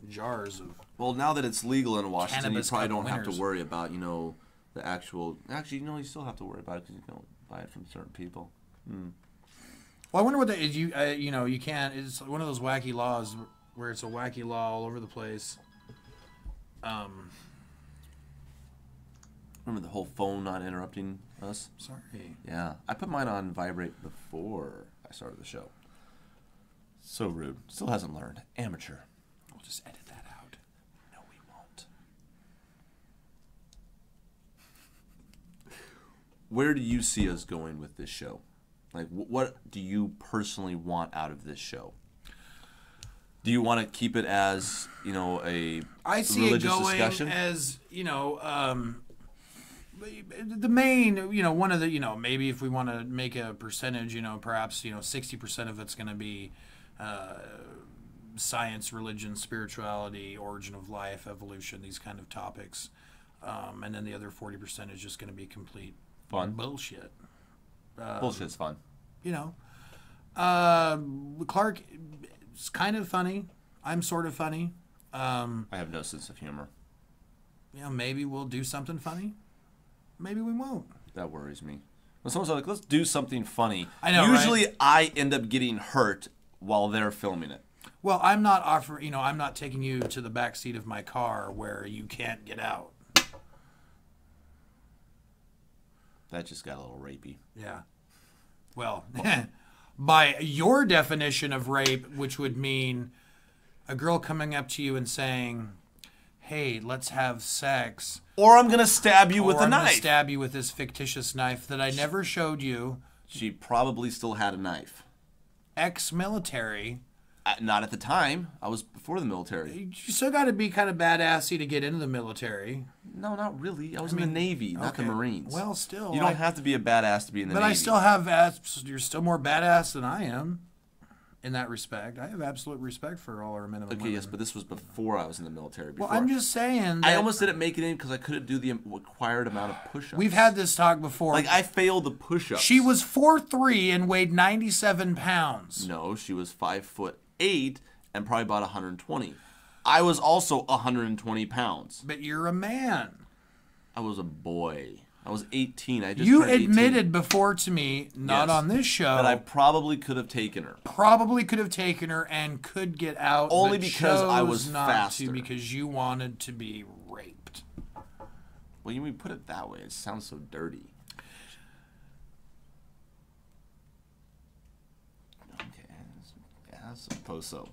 jars of. Well, now that it's legal in Washington, you probably don't have to winners. worry about the actual. Actually, you still have to worry about it because you don't buy it from certain people. Well, I wonder what that is. You can't. It's one of those wacky laws where it's a wacky law all over the place. Remember the whole phone not interrupting us? Sorry. Yeah, I put mine on vibrate before I started the show. So rude. Still hasn't learned. Amateur. We'll just edit that out. No, we won't. Where do you see us going with this show? Like, what do you personally want out of this show? Do you want to keep it as, a I see religious it going discussion? as, the main, one of the, maybe if we want to make a percentage, perhaps, 60% of it's going to be science, religion, spirituality, origin of life, evolution, these kind of topics. And then the other 40% is just going to be complete Fun. bullshit. Bullshit's fun. Clark is kind of funny. I'm sort of funny. I have no sense of humor. Maybe we'll do something funny. Maybe we won't. That worries me. When someone's like, let's do something funny, I know, usually right? I end up getting hurt while they're filming it. Well, I'm not I'm not taking you to the back seat of my car where you can't get out. That just got a little rapey. Yeah. Well, by your definition of rape, which would mean a girl coming up to you and saying, hey, let's have sex. Or I'm going to stab you with a I'm knife. going to stab you with this fictitious knife that I never showed you. She probably still had a knife. Ex-military, Not at the time. I was before the military. You still got to be kind of badassy to get into the military. No, not really. I was in the Navy, not the Marines. Well, still. You don't have to be a badass to be in the Navy. But I still have, you're still more badass than I am in that respect. I have absolute respect for all our men and women. Okay, yes, but this was before I was in the military. Before. Well, I'm just saying that I almost didn't make it in because I couldn't do the required amount of push-ups. we've had this talk before. Like, I failed the push-ups. She was 4'3" and weighed 97 pounds. No, she was 5'8" and probably about 120. I was also 120 pounds. But you're a man. I was a boy. I was 18. I just You turned 18. admitted before to me, not on this show, that I probably could have taken her. probably could have taken her and could get out. Only but because I chose was not faster. To because you wanted to be raped. Well, you put it that way. It sounds so dirty. Okay. Yeah, I suppose so.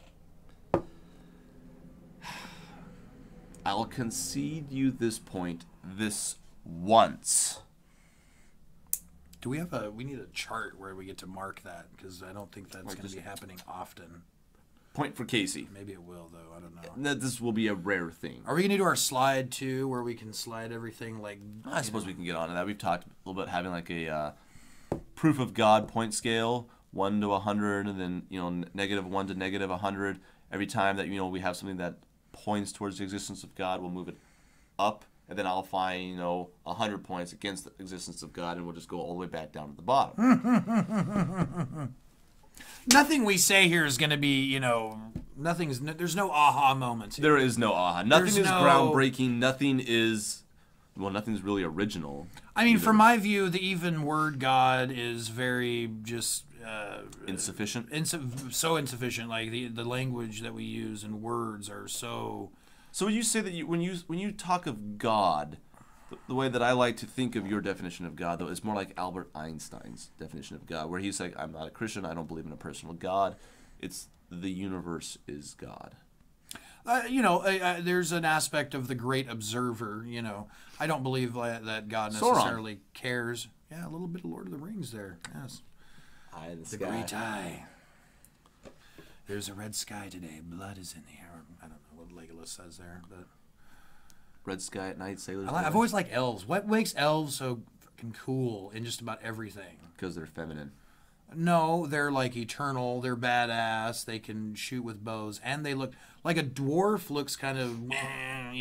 I'll concede you this point this once. Do we have we need a chart where we get to mark that, because I don't think that's going to be happening often. Point for Casey. Maybe it will, though. I don't know. This will be a rare thing. Are we going to do our slide too, where we can slide everything like? I suppose we can get on to that. We've talked a little bit having like a proof of God point scale, 1 to 100, and then -1 to -100. Every time that we have something that points towards the existence of God, we'll move it up, and then I'll find 100 points against the existence of God, and we'll just go all the way back down to the bottom. Nothing we say here is going to be, there's no aha moments here. There is no aha. Nothing is groundbreaking. Nothing's really original. I mean, from my view, the even word God is very just insufficient. So insufficient. Like the language that we use and words are so. So would you say that when you talk of God, the way that I like to think of your definition of God, though, is more like Albert Einstein's definition of God, where he's like, I'm not a Christian, I don't believe in a personal God. It's the universe is God. There's an aspect of the great observer. I don't believe that God necessarily cares. Yeah, a little bit of Lord of the Rings there. Yes. Eye in the The sky. great eye. There's a red sky today. Blood is in the air. I don't know what Legolas says there, but Red sky at night, sailors. I've always liked elves. What makes elves so fucking cool in just about everything? Because they're feminine. No, they're like eternal. They're badass. They can shoot with bows, and they look like a dwarf. Looks kind of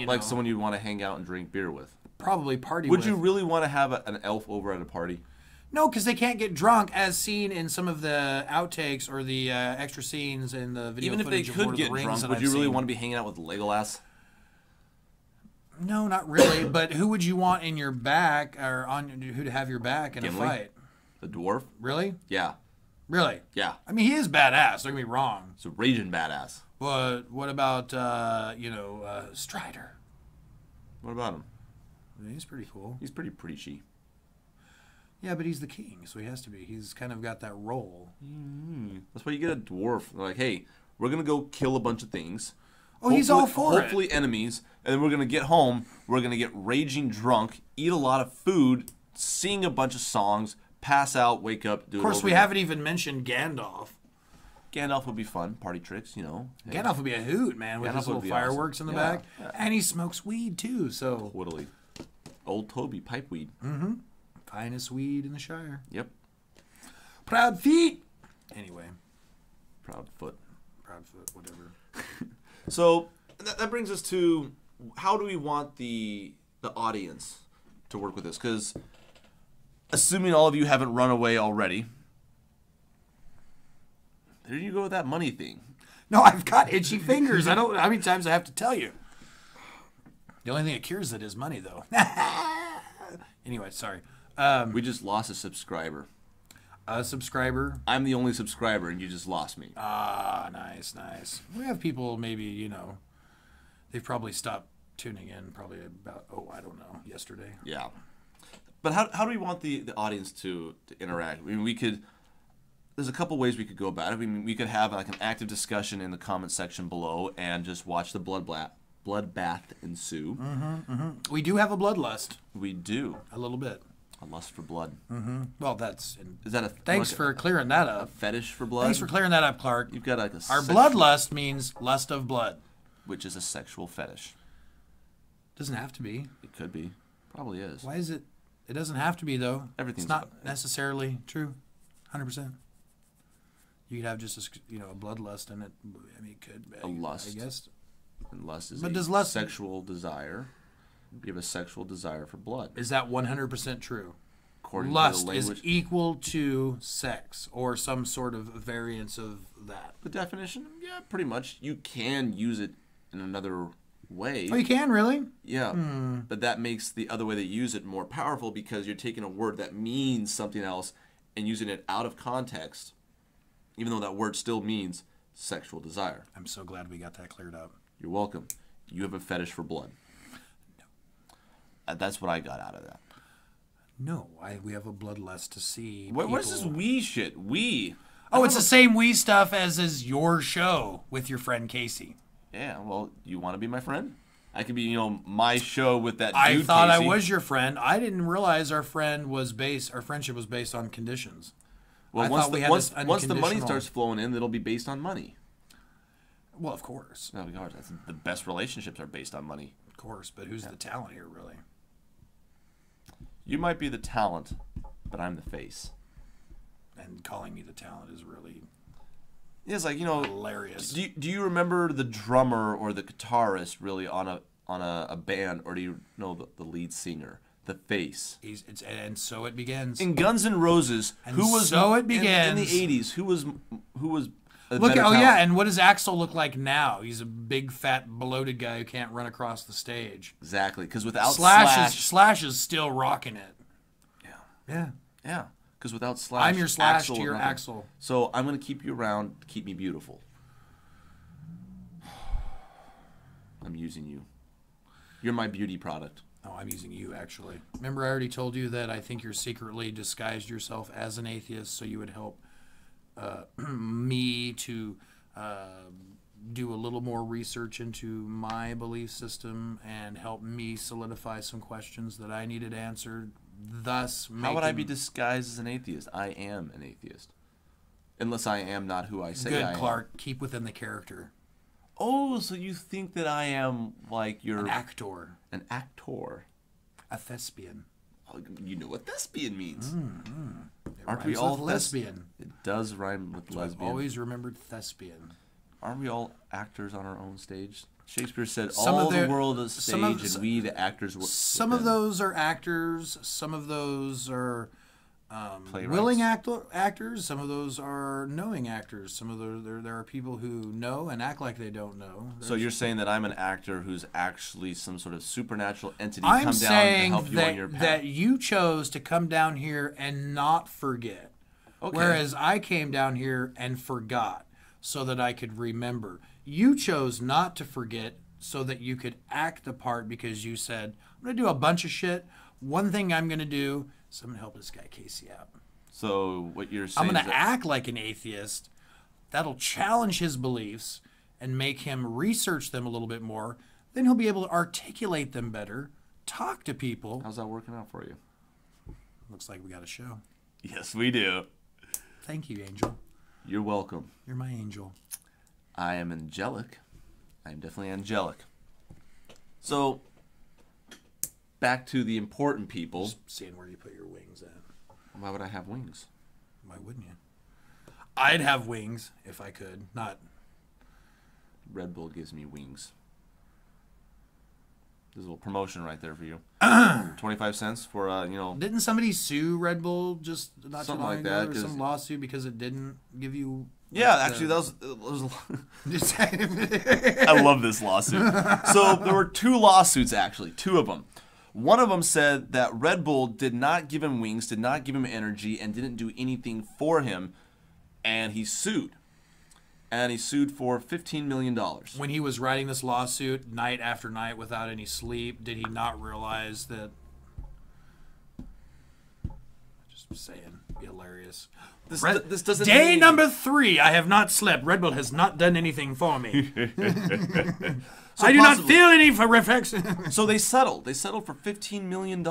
like someone you'd want to hang out and drink beer with. Probably party. Would with. you really want to have an elf over at a party? No, because they can't get drunk, as seen in some of the outtakes or the extra scenes in the video. Even if they could get drunk, would you really want to be hanging out with Legolas? No, not really. But who would you want in your back, or who to have your back in Gimli? a fight? The dwarf? Really? Yeah. Really? Yeah. I mean, he is badass. Don't get me wrong. It's a raging badass. But what about Strider? What about him? He's pretty cool. He's pretty preachy. Yeah, but he's the king, so he has to be. He's kind of got that role. That's why you get a dwarf. They're like, hey, we're going to go kill a bunch of things. Oh, he's all for it. Hopefully enemies. And then we're going to get home. We're going to get raging drunk, eat a lot of food, sing a bunch of songs, pass out, wake up, do it over. Of course, we haven't even mentioned Gandalf. Gandalf would be fun. Party tricks, Hey. Gandalf would be a hoot, man, with Gandalf his little would be fireworks awesome. in the back. Yeah. And he smokes weed, too, so. Totally. Old Toby, pipeweed. Mm-hmm. Finest weed in the Shire. Yep. Proud feet. Anyway. Proud foot, whatever. So that brings us to how do we want the audience to work with this? Because assuming all of you haven't run away already, there you go with that money thing. No, I've got itchy fingers. I don't know how many times I have to tell you. The only thing that cures it is money, though. Anyway, sorry. We just lost a subscriber. A subscriber? I'm the only subscriber, and you just lost me. Ah, nice. We have people maybe, they've probably stopped tuning in probably about, I don't know, yesterday. Yeah. But how do we want the audience to interact? I mean, there's a couple ways we could go about it. I mean, we could have like an active discussion in the comment section below and just watch the bloodbath ensue. We do have a bloodlust. We do. A little bit. A lust for blood. Well, that's... Is that a... Thanks for clearing that up. fetish for blood? Thanks for clearing that up, Clark. You've got like a Our bloodlust means lust of blood. which is a sexual fetish. Doesn't have to be. It could be. Probably is. Why is it? It doesn't have to be, though. Everything's It's not necessarily true. 100%. You could have just a bloodlust in it. I mean, it could. A lust. I guess. And lust is But a does lust- sexual desire. You have a sexual desire for blood. Is that 100% true? According Lust to the language. is equal to sex or some sort of variance of that. The definition? Yeah, pretty much. You can use it in another way. Oh, you can, really? Yeah. But that makes the other way they use it more powerful because you're taking a word that means something else and using it out of context, even though that word still means sexual desire. I'm so glad we got that cleared up. You're welcome. You have a fetish for blood. No. That's what I got out of that. No, we have a bloodlust to see. What is this we shit? We. Oh, it's the same we stuff as is your show with your friend Casey. Yeah, well, you want to be my friend? I could be, my show with that dude, I thought Casey. I was your friend. I didn't realize our friendship was based on conditions. Well, I once thought we the, had once, this once the money unconditional- starts flowing in, it'll be based on money. Well, of course. Oh, gosh, that's the best relationships are based on money. Of course, but who's the talent here, really? You might be the talent, but I'm the face. And calling me the talent is really Yeah, it's like, hilarious. do you remember the drummer or the guitarist really on a band, or do you know the lead singer, the face? And so it begins. In Guns N' Roses, who was so it in begins. the 80s? Who was a Look, better oh talent? yeah, and what does Axl look like now? He's a big, fat, bloated guy who can't run across the stage. Exactly, because without Slash is still rocking it. Yeah. Yeah. Because without Slash, I'm your Slash Axl to your would not- Axl. So I'm going to keep you around to keep me beautiful. I'm using you. You're my beauty product. Oh, I'm using you, actually. Remember I already told you that I think you're secretly disguised yourself as an atheist so you would help me to do a little more research into my belief system and help me solidify some questions that I needed answered, thus making... How would I be disguised as an atheist? I am an atheist. Unless I am not who I say I am. Good, Clark. Keep within the character. Oh, so you think that I am like your... An actor. An actor. A thespian. Oh, you know what thespian means. It Aren't we rhymes all with lesbian? It does rhyme with So I've lesbian. always remembered thespian. Aren't we all actors on our own stage? Shakespeare said, Some all of their- the world is some of- stage, and we, the actors, were Some of those are actors. Some of those are Playwrights. willing actors. Some of those are knowing actors. Some of those there are people who know and act like they don't know. So you're saying that I'm an actor who's actually some sort of supernatural entity I'm come down to saying help you on your path. that you chose to come down here and not forget, Okay. whereas I came down here and forgot so that I could remember. You chose not to forget so that you could act the part because you said, I'm going to do a bunch of shit. One thing I'm going to do is I'm going to help this guy Casey out. So what you're saying I'm going is to that act like an atheist. That'll challenge his beliefs and make him research them a little bit more. Then he'll be able to articulate them better, talk to people. how's that working out for you? Looks like we got a show. Yes, we do. Thank you, Angel. You're welcome. You're my angel. I am angelic. I am definitely angelic. So, back to the important people. Just seeing where you put your wings at. Why would I have wings? Why wouldn't you? I'd have wings if I could. Not. Red Bull gives me wings. There's a little promotion right there for you. 25 cents for, Didn't somebody sue Red Bull just not Something too long like ago? that, Or 'cause- some lawsuit because it didn't give you. Yeah, actually, that was I love this lawsuit. So there were two lawsuits, actually, two of them. One of them said that Red Bull did not give him wings, did not give him energy, and didn't do anything for him, and he sued. And he sued for $15 million. When he was writing this lawsuit night after night without any sleep, did he not realize that? Just saying, be hilarious. This doesn't Day mean- number 3, I have not slept. Red Bull has not done anything for me. I do not possibly- feel any for reflection. So they settled. They settled for $15 million.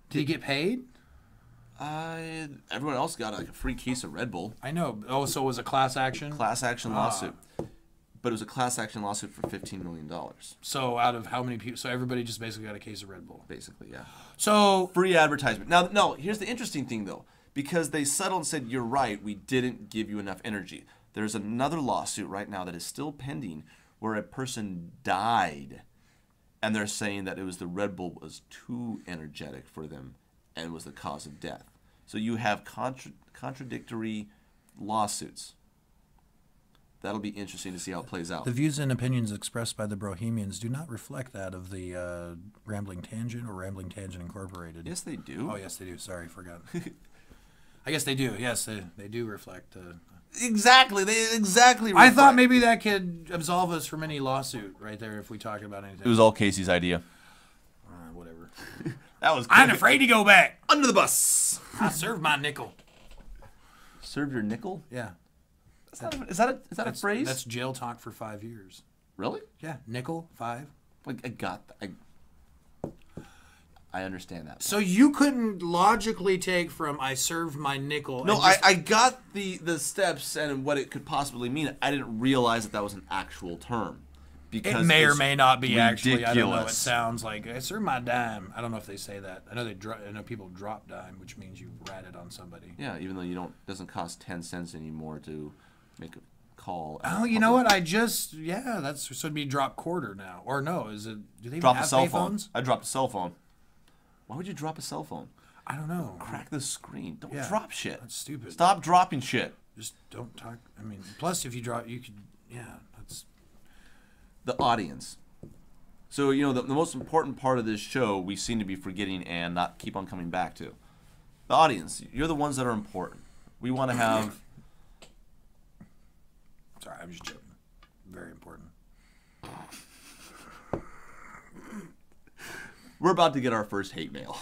Did he get paid? Everyone else got like a free case of Red Bull. I know. Oh, so it was a class action? Class action lawsuit. But it was a class action lawsuit for $15 million. So out of how many people? So everybody just basically got a case of Red Bull. Basically, yeah. So free advertisement. Now, no, here's the interesting thing, though. Because they settled and said, you're right, we didn't give you enough energy. There's another lawsuit right now that is still pending where a person died. And they're saying that it was the Red Bull was too energetic for them and was the cause of death. So you have contradictory lawsuits. That'll be interesting to see how it plays out. the views and opinions expressed by the Brohemians do not reflect that of the Rambling Tangent or Rambling Tangent Incorporated. Yes, they do. Oh, yes, they do. Sorry, forgot. I guess they do. Yes, they do reflect. Exactly. They exactly I reflect. thought maybe that could absolve us from any lawsuit right there if we talk about anything. It was all Casey's idea. Whatever. That was I'm afraid to go back. under the bus. I served my nickel. Serve your nickel? Yeah. Is that a phrase? That's jail talk for 5 years. Really? Yeah, nickel, 5. Like I got that. I understand that. So you couldn't logically take from I served my nickel. No, and just, I got the steps and what it could possibly mean. I didn't realize that was an actual term. Because it may or may not be ridiculous. actually. I don't know. It sounds like I served my dime. I don't know if they say that. I know I know people drop dime, which means you ratted on somebody. Yeah, even though doesn't cost 10 cents anymore to make a call. Oh, you know what? That's so it'd be drop quarter now. Or no, is it? Do they even Drop have a cell pay phone. phones? I dropped a cell phone. Why would you drop a cell phone? I don't know. Crack the screen. Don't Yeah, drop shit. That's stupid. Stop dropping shit. Just don't talk. I mean, plus if you drop, you could. Yeah, that's. The audience. So, the most important part of this show we seem to be forgetting and not keep on coming back to. The audience. You're the ones that are important. We want to have... Sorry, I'm just joking. Very important. We're about to get our first hate mail.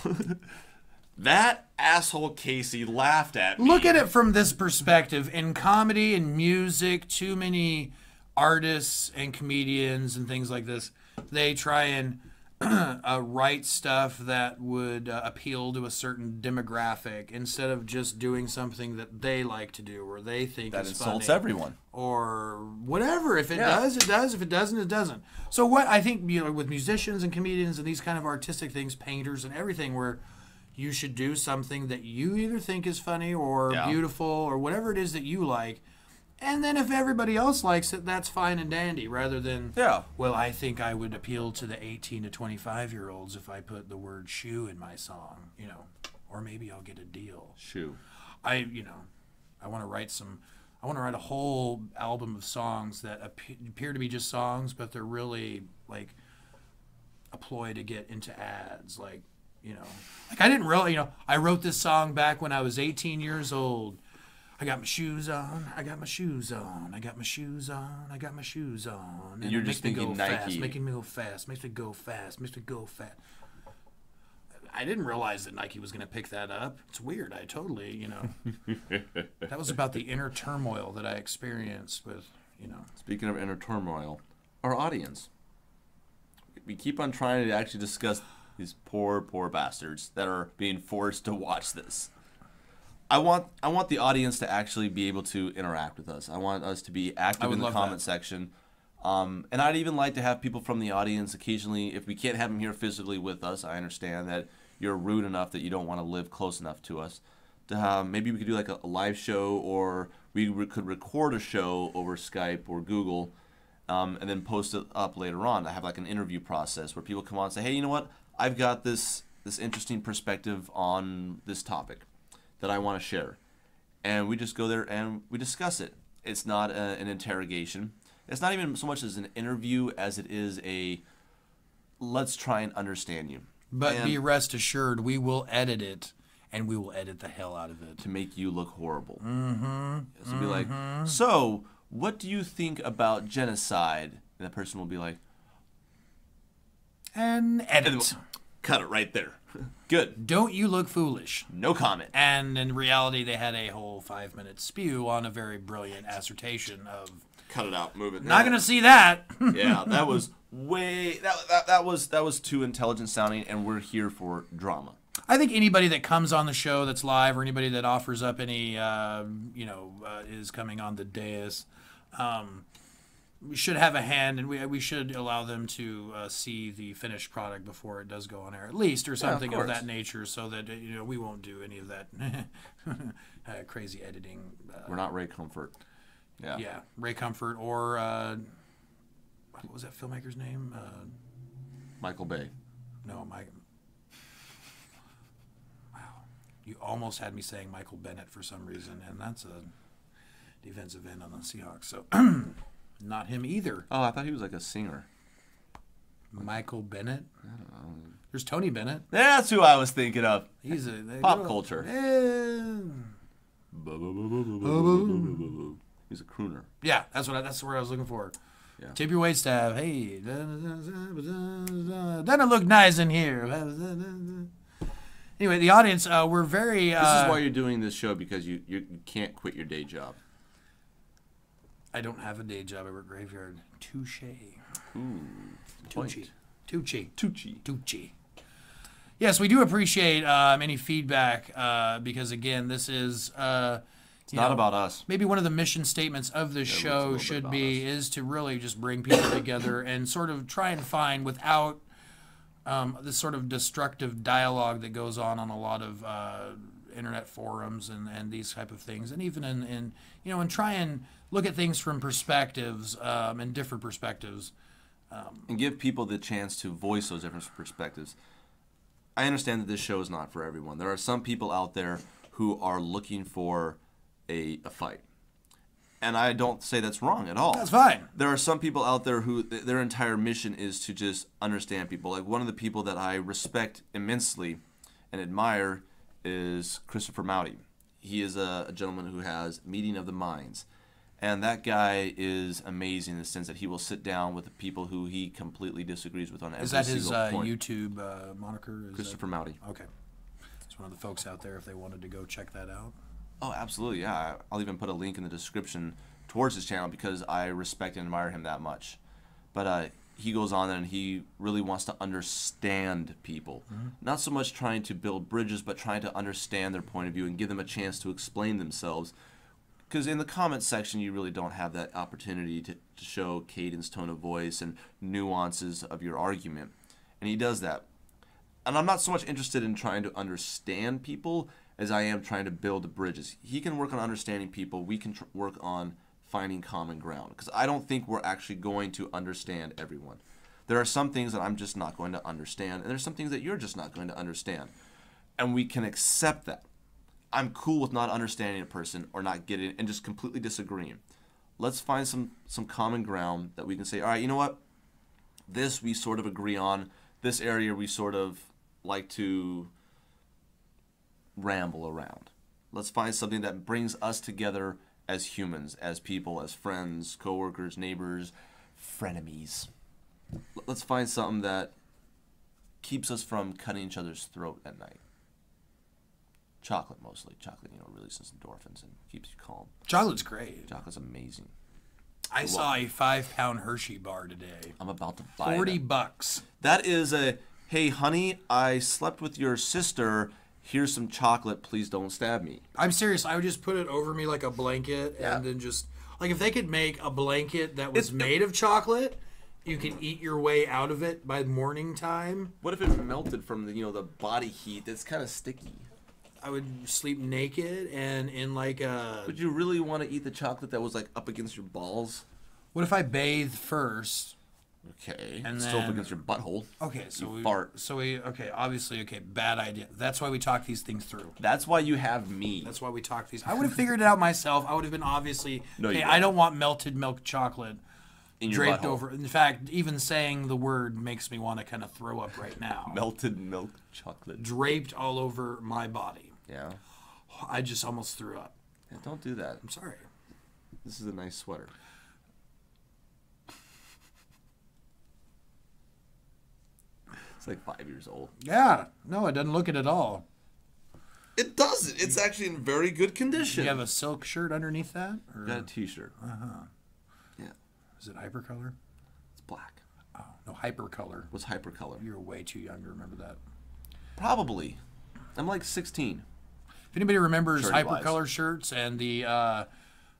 That asshole Casey laughed at me. Look at it from this perspective. In comedy and music, too many artists and comedians and things like this, they try and write stuff that would appeal to a certain demographic instead of just doing something that they like to do or they think that is insults funny. everyone. Or whatever. If it does, it does. If it doesn't, it doesn't. So what I think, with musicians and comedians and these kind of artistic things, painters and everything, where you should do something that you either think is funny or beautiful or whatever it is that you like. And then if everybody else likes it, that's fine and dandy, rather than, well, I think I would appeal to the 18 to 25-year-olds if I put the word shoe in my song, or maybe I'll get a deal. Shoe. I want to write a whole album of songs that appear to be just songs, but they're really like a ploy to get into ads. Like I didn't really, I wrote this song back when I was 18 years old. I got my shoes on, I got my shoes on, I got my shoes on, I got my shoes on. And you're just thinking Nike. Fast, making me go fast, makes me go fast, makes me go fast. I didn't realize that Nike was going to pick that up. It's weird. I totally, that was about the inner turmoil that I experienced with, Speaking of inner turmoil, our audience. We keep on trying to actually discuss these poor, poor bastards that are being forced to watch this. I want the audience to actually be able to interact with us. I want us to be active in the comment section. And I'd even like to have people from the audience occasionally. If we can't have them here physically with us, I understand that you're rude enough that you don't want to live close enough to us. Maybe we could do like a live show, or we could record a show over Skype or Google, and then post it up later on. I have like an interview process where people come on and say, hey, you know what? I've got this interesting perspective on this topic that I want to share. And we just go there and we discuss it. It's not an interrogation. It's not even so much as an interview as it is a let's try and understand you. But be rest assured, we will edit it, and we will edit the hell out of it. To make you look horrible. Mm-hmm. So be like, so what do you think about genocide? And that person will be like, and edit. And cut it right there. Good. Don't you look foolish. No comment. And in reality, they had a whole 5-minute spew on a very brilliant assertion of... Cut it out. Move it. Not going to see that. Yeah, that was way... That was too intelligent sounding, and we're here for drama. I think anybody that comes on the show that's live, or anybody that offers up any, is coming on the dais, we should have a hand, and we should allow them to see the finished product before it does go on air, at least, or something of that nature, so that we won't do any of that crazy editing. We're not Ray Comfort. Yeah. Yeah, Ray Comfort, or what was that filmmaker's name? Michael Bay. No, Mike. Wow, you almost had me saying Michael Bennett for some reason, and that's a defensive end on the Seahawks. So. Not him either. Oh, I thought he was like a singer. Michael Bennett? I don't know. There's Tony Bennett. That's who I was thinking of. He's a pop culture. He's a crooner. Yeah, that's where I was looking for. Yeah. Tip your waitstaff. Hey, doesn't it look nice in here? Anyway, the audience, we're very... this is why you're doing this show, because you can't quit your day job. I don't have a day job. I work graveyard. Touche. Ooh. Tucci. Yes, we do appreciate any feedback because, again, this is... it's not about us. Maybe one of the mission statements of the show is to really just bring people together and sort of try and find, without this sort of destructive dialogue that goes on a lot of internet forums and these type of things, and even and try and look at things from perspectives and different perspectives, and give people the chance to voice those different perspectives. I understand that this show is not for everyone. There are some people out there who are looking for a fight, and I don't say that's wrong at all. That's fine. There are some people out there who their entire mission is to just understand people. Like, one of the people that I respect immensely and admire is Christopher Mouty. He is a gentleman who has Meeting of the Minds. And that guy is amazing in the sense that he will sit down with the people who he completely disagrees with on every single point. Is that his YouTube moniker? Christopher Mouty. Okay. It's one of the folks out there if they wanted to go check that out. Oh, absolutely, yeah. I'll even put a link in the description towards his channel because I respect and admire him that much. But he goes on and he really wants to understand people. Mm-hmm. Not so much trying to build bridges, but trying to understand their point of view and give them a chance to explain themselves. Because in the comments section, you really don't have that opportunity to show cadence, tone of voice, and nuances of your argument. And he does that. And I'm not so much interested in trying to understand people as I am trying to build bridges. He can work on understanding people. We can work on finding common ground. Because I don't think we're actually going to understand everyone. There are some things that I'm just not going to understand, and there's some things that you're just not going to understand. And we can accept that. I'm cool with not understanding a person or not getting it and just completely disagreeing. Let's find some common ground that we can say, all right, you know what? This we sort of agree on. This area we sort of like to ramble around. Let's find something that brings us together as humans, as people, as friends, coworkers, neighbors, frenemies. Let's find something that keeps us from cutting each other's throat at night. Chocolate, mostly. Chocolate, releases endorphins and keeps you calm. Chocolate's great. Chocolate's amazing. I saw a 5-pound Hershey bar today. I'm about to buy $40. That is a, hey, honey, I slept with your sister. Here's some chocolate. Please don't stab me. I'm serious. I would just put it over me like a blanket and then just... Like, if they could make a blanket that was made of chocolate, you can eat your way out of it by morning time. What if it melted from the body heat? It's kind of sticky. I would sleep naked and in like a... Would you really want to eat the chocolate that was like up against your balls? What if I bathe first? Okay. And still then... up against your butthole. Okay, so you fart. Obviously, bad idea. That's why we talk these things through. That's why you have me. That's why we talk these. I would have figured it out myself. I would have been obviously, I don't want melted milk chocolate in your draped butthole. over. In fact, even saying the word makes me want to kind of throw up right now. Melted milk chocolate. Draped all over my body. Yeah. I just almost threw up. Yeah, don't do that. I'm sorry. This is a nice sweater. It's like 5 years old. Yeah. No, it doesn't look it at all. It doesn't. It's actually in very good condition. You have a silk shirt underneath that? Or? Got a t-shirt. Uh-huh. Yeah. Is it hypercolor? It's black. Oh, no, hypercolor. What's hypercolor? You're way too young to remember that. Probably. I'm like 16. If anybody remembers Shirt-wise. hypercolor shirts and the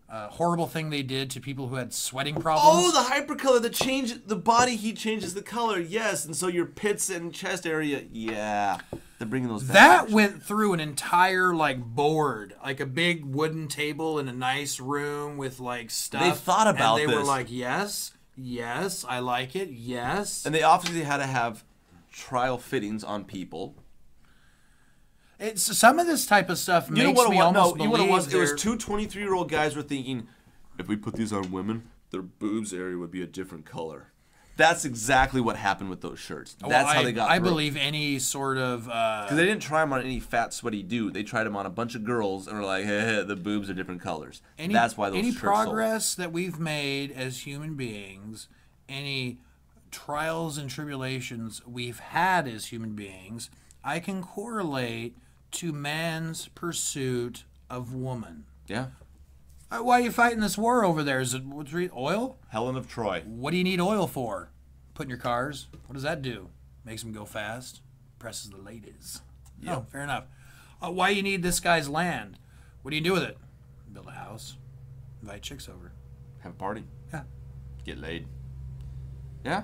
horrible thing they did to people who had sweating problems. Oh, the hypercolor that changed the body heat changes the color. Yes, and so your pits and chest area. Yeah, they're bringing those back. That went through an entire like board, like a big wooden table in a nice room with like stuff. They thought about and they were this. like, yes, I like it, yes. And they obviously had to have trial fittings on people. It's some of this type of stuff makes me almost believe. You know what it was? It was two 23-year-old guys were thinking, if we put these on women, their boobs area would be a different color. That's exactly what happened with those shirts. That's how they got I through. believe any sort of... Because they didn't try them on any fat, sweaty dude. They tried them on a bunch of girls and were like, hey, the boobs are different colors. That's why those any shirts progress that we've made as human beings, any trials and tribulations we've had as human beings, I can correlate to man's pursuit of woman. Yeah. Why are you fighting this war over there? Is it oil? Helen of Troy. What do you need oil for? Put in your cars. What does that do? Makes them go fast. Presses the ladies. Yep. Oh, fair enough. Why you need this guy's land? What do you do with it? Build a house. Invite chicks over. Have a party. Yeah. Get laid. Yeah.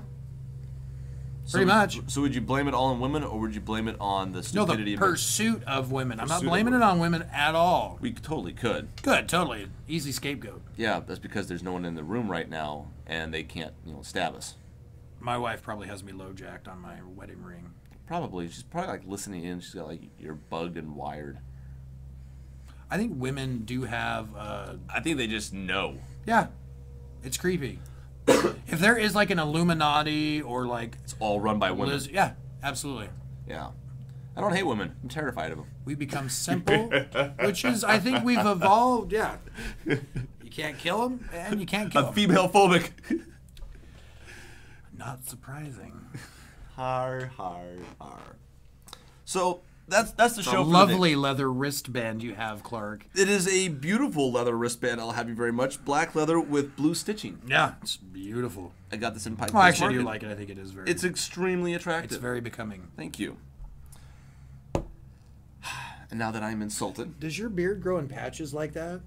Pretty much. So would you blame it all on women, or would you blame it on the No, stupidity the of men? pursuit of women. I'm not Pursuit of blaming it women. on women at all. We totally could. Good, totally. Easy scapegoat. Yeah, that's because there's no one in the room right now, and they can't, stab us. My wife probably has me low-jacked on my wedding ring. Probably. She's probably like listening in. She's got like you're bugged and wired. I think women do have... I think they just know. yeah, it's creepy. If there is like an Illuminati or like... It's all run by women. yeah, absolutely. Yeah. I don't hate women. I'm terrified of them. We become simple, which is, I think we've evolved, yeah. You can't kill them, and you can't kill I'm them. female phobic. Not surprising. Har. So that's the show. A for lovely leather wristband you have, Clark. the day. It is a beautiful leather wristband. I'll have you very much. Black leather with blue stitching. Yeah, it's beautiful. I got this in Pike Well, Place actually, I do Market. like it. I think it is very... It's extremely attractive. It's very becoming. Thank you. And now that I'm insulted, Does your beard grow in patches like that?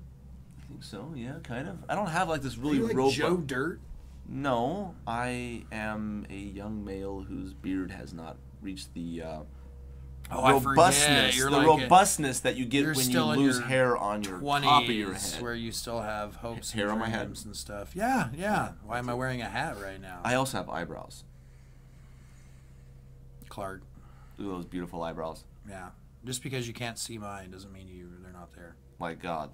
I think so. Yeah, kind of. I don't have like this Are really you like robust. Joe Dirt? No, I am a young male whose beard has not reached the I forget. robustness. You're The like robustness that you get you're when you still in lose your hair on your 20s, top of your head. where you still have hopes Hair and on my head. dreams and stuff. Yeah, yeah. Why am I wearing a hat right now? I also have eyebrows. Clark. Look at those beautiful eyebrows. Yeah. Just because you can't see mine doesn't mean they're not there. My God.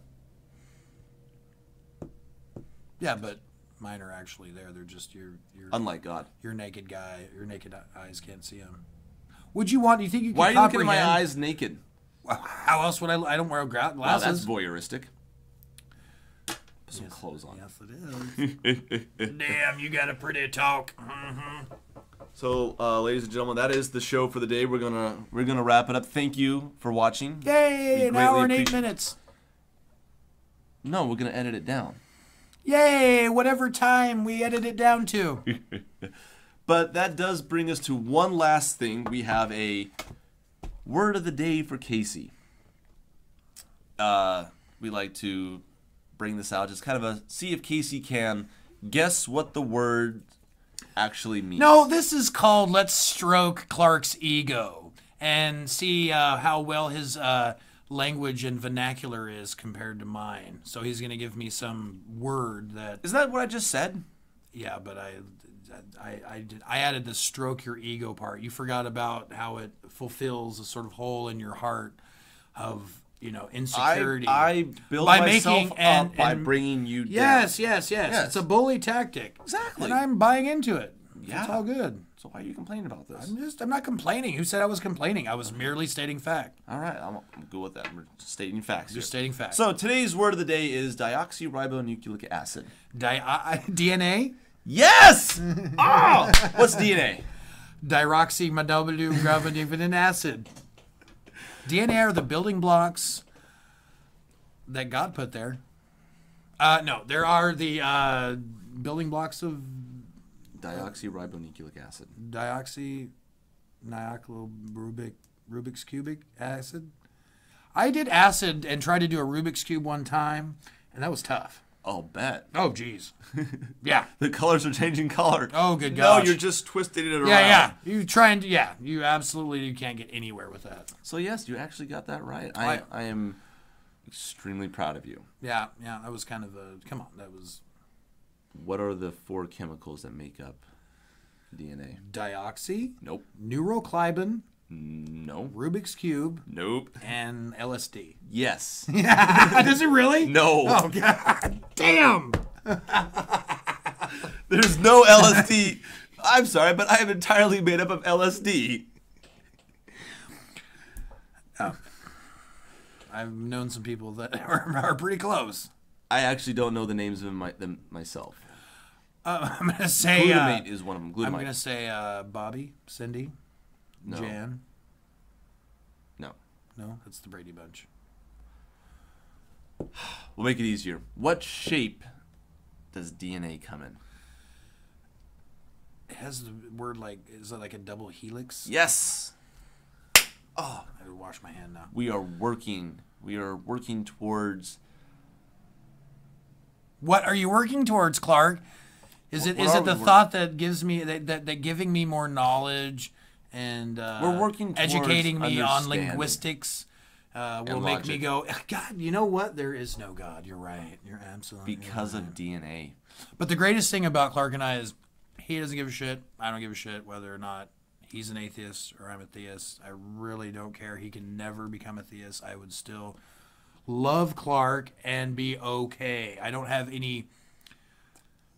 Yeah, but mine are actually there. They're just your Unlike God. your naked guy. Your naked eyes can't see them. Would you want? Do you think you could Why are you looking at comprehend? my eyes naked? How else would I? I don't wear Wow, glasses. that's voyeuristic. Put some clothes on. Yes, it is. Damn, you got a pretty talk. Mm-hmm. So, ladies and gentlemen, that is the show for the day. We're gonna wrap it up. Thank you for watching. Yay! We An hour and greatly 8 appreciate- minutes. No, we're gonna edit it down. Yay! Whatever time we edit it down to. But that does bring us to one last thing. We have a word of the day for Casey. We like to bring this out, just kind of see if Casey can guess what the word actually means. No, this is called Let's Stroke Clark's Ego and see how well his language and vernacular is compared to mine. So he's going to give me some word that... Isn't that what I just said? Yeah, but I added the stroke your ego part. You forgot about how it fulfills a sort of hole in your heart of, insecurity. I build by myself making up by bringing you down. Yes. Yes. It's a bully tactic. Exactly. And I'm buying into it. Yeah. It's all good. So why are you complaining about this? I'm not complaining. Who said I was complaining? I was merely stating fact. All right, I'm good with that. We're stating facts. Just here. stating facts. So today's word of the day is deoxyribonucleic acid. DNA? Yes! Oh! What's DNA? Diroxyribonucleic acid. DNA are the building blocks that God put there. No, there are the building blocks of Deoxyribonucleic acid. deoxyniaclorubic Rubik's cubic acid. I did acid and tried to do a Rubik's Cube one time, and that was tough. I'll bet. Oh, geez. Yeah. The colors are changing color. Oh, good gosh. No, you're just twisting it around. Yeah. You absolutely can't get anywhere with that. So, yes, you actually got that right. I am extremely proud of you. Yeah, that was kind of come on, that was... What are the 4 chemicals that make up DNA? Dioxy? Nope. Neuroklibin? No. Rubik's Cube? Nope. And LSD? Yes. Does it really? No. Oh, God. Damn. There's no LSD. I'm sorry, but I am entirely made up of LSD. Oh. I've known some people that are pretty close. I actually don't know the names of them myself. I'm going to say... Glutamate is one of them. Glutamate. I'm going to say Bobby, Cindy, No. Jan. No. No, that's the Brady Bunch. We'll make it easier. What shape does DNA come in? It has the word is it like a double helix? Yes. Oh, I would wash my hand now. We are working towards... What are you working towards, Clark? Is it the thought that gives me that giving me more knowledge and we're working towards educating me on understanding. Linguistics will And make me logic. go, God, you know what? There is no God. You're right. You're absolutely Because right. of DNA. But the greatest thing about Clark and I is he doesn't give a shit. I don't give a shit whether or not he's an atheist or I'm a theist. I really don't care. He can never become a theist. I would still love Clark and be okay. I don't have any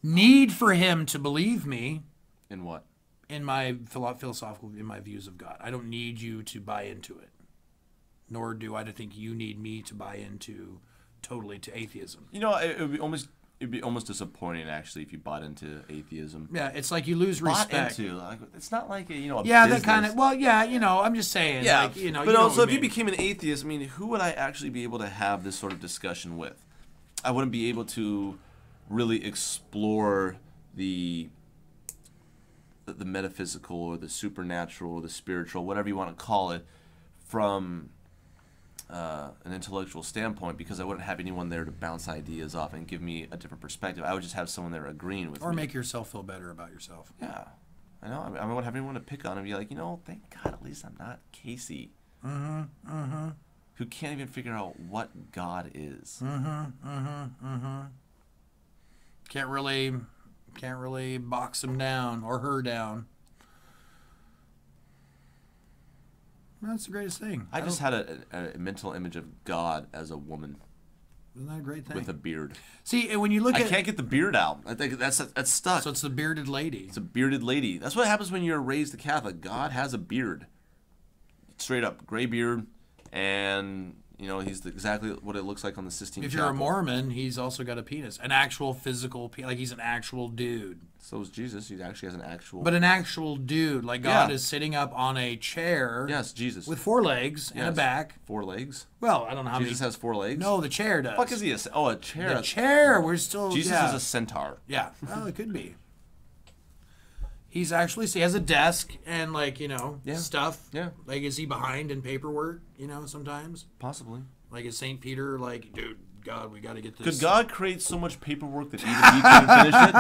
need for him to believe me In what? in my philosophical, in my views of God. I don't need you to buy into it. Nor do I think you need me to buy into totally to atheism. You know, it'd be almost disappointing actually if you bought into atheism. Yeah, it's like you lose respect. It's not like a Yeah, business. that kind of. Well, yeah, I'm just saying. Yeah, like, you know. But you know also, what I if you mean. became an atheist, I mean, who would I actually be able to have this sort of discussion with? I wouldn't be able to really explore the metaphysical or the supernatural or the spiritual, whatever you want to call it, from an intellectual standpoint, because I wouldn't have anyone there to bounce ideas off and give me a different perspective. I would just have someone there agreeing with me. Or make yourself feel better about yourself. Yeah. I know. I mean, I wouldn't have anyone to pick on and be like, thank God at least I'm not Casey. Who can't even figure out what God is. Can't really box him down or her down. That's the greatest thing. I just had a mental image of God as a woman Isn't that a great thing? with a beard. See, and when you look I at... can't get the beard out. I think that's stuck. So it's the bearded lady. It's a bearded lady. That's what happens when you're raised a Catholic. God has a beard. Straight up, gray beard, and he's exactly what it looks like on the Sistine If Chapel. you're a Mormon, he's also got a penis. An actual physical penis. Like he's an actual dude. So is Jesus. He actually has an actual... But an actual dude. Like God Yeah. is sitting up on a chair. Yes, Jesus. With 4 legs and a Yes. back. 4 legs? Well, I don't know how Jesus many... has 4 legs? No, the chair does. Fuck is he a chair? The chair. We're still... Jesus yeah. is a centaur. Yeah. Well, it could be. He's actually... So he has a desk and stuff. Yeah. Like, is he behind in paperwork, sometimes? Possibly. Like, is St. Peter like, dude, God, we got to get this... Could God create so much paperwork that even he couldn't finish it?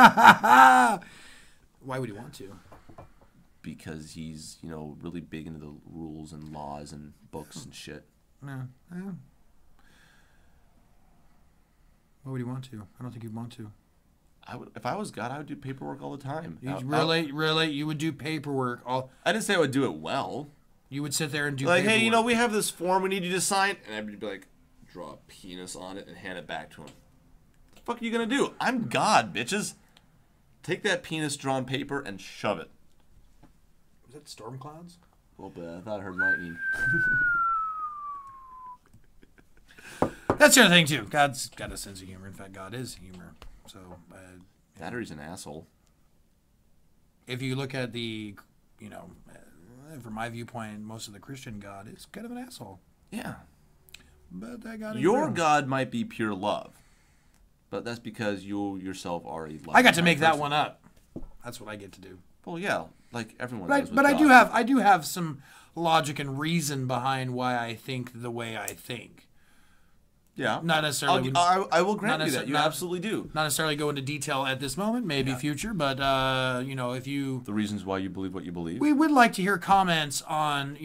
Why would he want to? Because he's, really big into the rules and laws and books and shit. No. Why would he want to? I don't think he'd want to. If I was God, I would do paperwork all the time. Really, you would do paperwork. I didn't say I would do it well. You would sit there and do Like, paperwork. hey, we have this form we need you to sign. And I'd be like, draw a penis on it and hand it back to him. What the fuck are you going to do? I'm God, bitches. Take that penis drawn paper and shove it. Was that storm clouds? A little bit. I thought I heard lightning. That's the other thing, too. God's got a sense of humor. In fact, God is humor. So, That or he's an asshole. if you look at the, from my viewpoint, most of the Christian God is kind of an asshole. Yeah. But that God ain't Your real. God might be pure love. But that's because you yourself are a loving I got to make that person. one up. That's what I get to do. Well, yeah, like everyone Right, does with but God. I do have some logic and reason behind why I think the way I think. Yeah. Not necessarily. I will grant not you that. necessar- You not- absolutely do. Not necessarily go into detail at this moment, maybe future, but if you, The reasons why you believe what you believe. we would like to hear comments on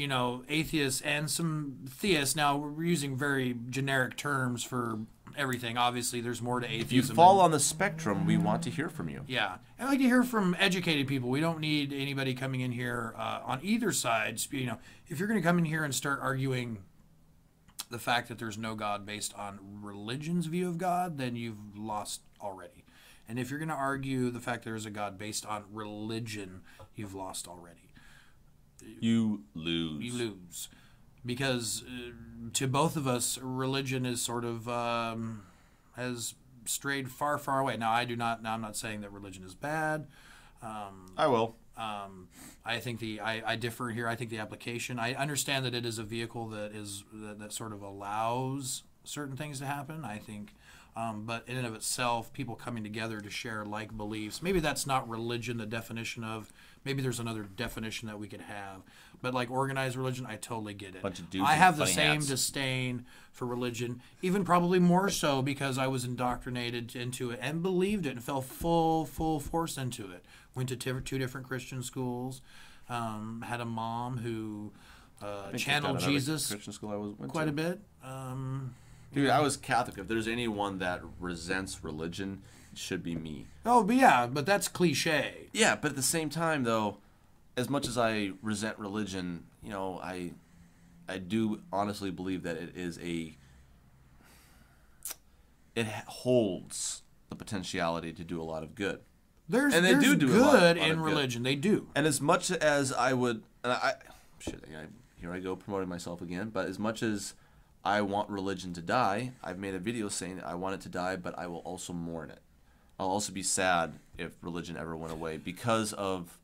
atheists and some theists. Now we're using very generic terms for everything. Obviously, there's more to atheism. If you fall on the spectrum, we want to hear from you. Yeah, I'd like to hear from educated people. We don't need anybody coming in here on either side. If you're going to come in here and start arguing the fact that there's no God based on religion's view of God, then you've lost already. And if you're going to argue the fact there is a God based on religion, you've lost already. You lose. You lose. Because to both of us, religion is sort of has strayed far, far away. Now, I'm not saying that religion is bad. I will. I think I differ here. I think the application. I understand that it is a vehicle that sort of allows certain things to happen. I think, but in and of itself, people coming together to share like beliefs. Maybe that's not religion. The definition of maybe there's another definition that we could have. But like organized religion, I totally get it. Bunch of dudes I in have the funny same hats. disdain for religion, even probably more so because I was indoctrinated into it and believed it and fell full force into it. Went to two different Christian schools. Had a mom who channeled Jesus Christian school I went quite to. a bit. Dude, I was Catholic. If there's anyone that resents religion, it should be me. Oh, but yeah, but that's cliche. Yeah, but at the same time, though, as much as I resent religion, I do honestly believe that it holds the potentiality to do a lot of good. There's And they do a lot good of in good. religion. They do. And as much as I would, here I go promoting myself again. But as much as I want religion to die, I've made a video saying I want it to die, but I will also mourn it. I'll also be sad if religion ever went away because of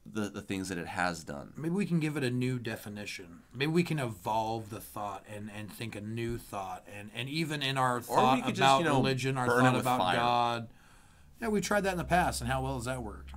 the things that it has done. Maybe we can give it a new definition. Maybe we can evolve the thought and think a new thought. And even in our thought could about just, religion, our burn it thought with about fire. God. Yeah, we tried that in the past, and how well has that worked?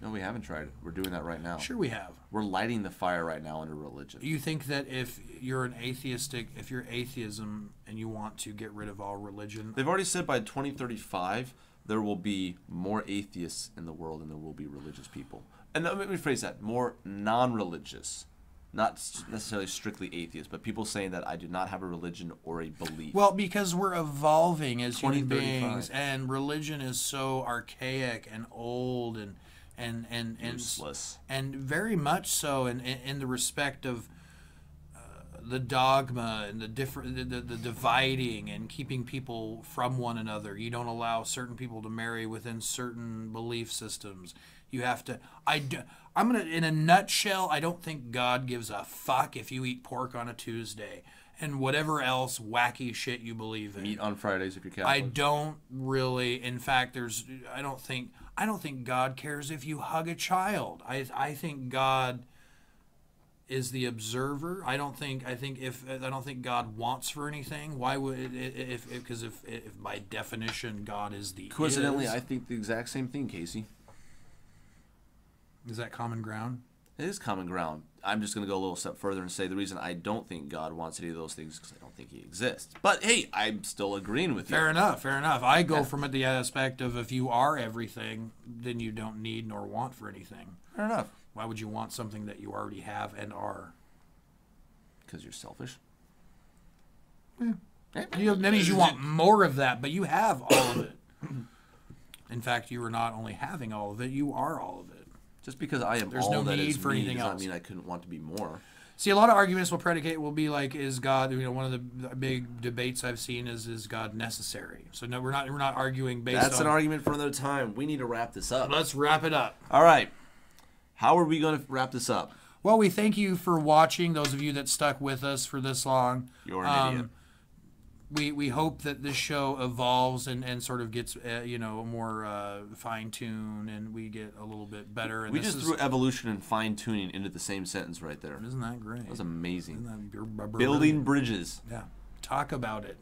No, we haven't tried it. We're doing that right now. Sure we have. We're lighting the fire right now under religion. You think that if you're atheism and you want to get rid of all religion, They've already said by 2035 there will be more atheists in the world than there will be religious people. And let me rephrase that: more non-religious, not necessarily strictly atheists, but people saying that I do not have a religion or a belief. well, because we're evolving as human 2035. beings, and religion is so archaic and old and Useless. and very much so in the respect of the dogma and the dividing and keeping people from one another. You don't allow certain people to marry within certain belief systems. You have to. I'm gonna, in a nutshell, I don't think God gives a fuck if you eat pork on a Tuesday and whatever else wacky shit you believe in. Meat on Fridays if you're Catholic. I don't really. In fact, I don't think God cares if you hug a child. I think God is the observer. I don't think God wants for anything. Why would because if by definition God is the Coincidentally, is. I think the exact same thing, Casey. Is that common ground? It is common ground. I'm just going to go a little step further and say the reason I don't think God wants any of those things is because I don't think he exists. But hey, I'm still agreeing with you. Fair enough. I go from the aspect of if you are everything, then you don't need nor want for anything. Fair enough. Why would you want something that you already have and are? Because you're selfish. That means you want more of that, but you have all of it. In fact, you are not only having all of it, you are all of it. Just because I am There's all no that need is for me anything does not else. mean I couldn't want to be more. See, a lot of arguments will be like, is God? One of the big debates I've seen is God necessary? So no, we're not arguing based on. That's an argument for another time. We need to wrap this up. Let's wrap it up. All right. How are we going to wrap this up? Well, we thank you for watching. Those of you that stuck with us for this long. You're an idiot. We hope that this show evolves and sort of gets more fine-tuned and we get a little bit better. And We just threw evolution and fine-tuning into the same sentence right there. Isn't that great? That was amazing. Isn't that Building bridges. Yeah. Talk about it.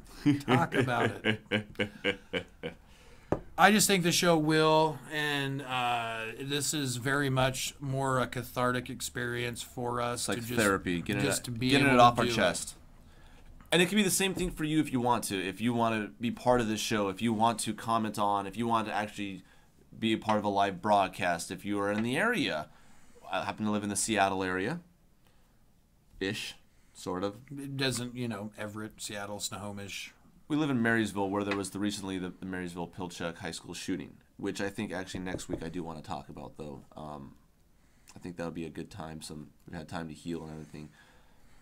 Talk about it. I just think the show will, and this is very much more a cathartic experience for us. It's like to just, therapy, getting just to be it able off to our do chest. And it can be the same thing for you if you want to. If you want to be part of this show, if you want to comment on, if you want to actually be a part of a live broadcast, if you are in the area. I happen to live in the Seattle area-ish, sort of. It doesn't, Everett, Seattle, Snohomish. We live in Marysville, where there was recently the Marysville Pilchuck High School shooting, which I think actually next week I do want to talk about, though. I think that would be a good time. We had time to heal and everything.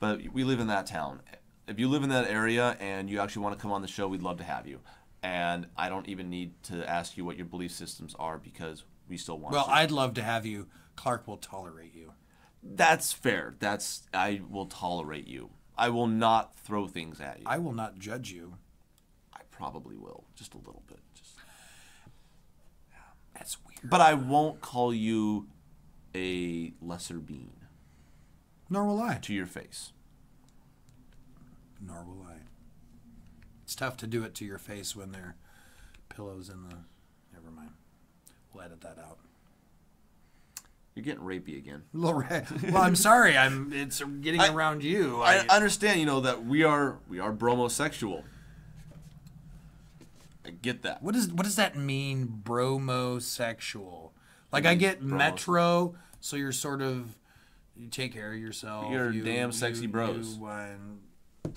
But we live in that town. If you live in that area and you actually want to come on the show, we'd love to have you. And I don't even need to ask you what your belief systems are because we still want Well, you. I'd love to have you. Clark will tolerate you. That's fair. I will tolerate you. I will not throw things at you. I will not judge you. I probably will, just a little bit. That's weird. But I won't call you a lesser being. Nor will I. To your face. Nor will I. It's tough to do it to your face when there are pillows in the... Never mind. We'll edit that out. You're getting rapey again. Well, I'm sorry. It's getting around you. I understand, that we are bromosexual. I get that. What does that mean, bromosexual? Like, I get metro, so you're sort of... You take care of yourself. You're damn sexy bros.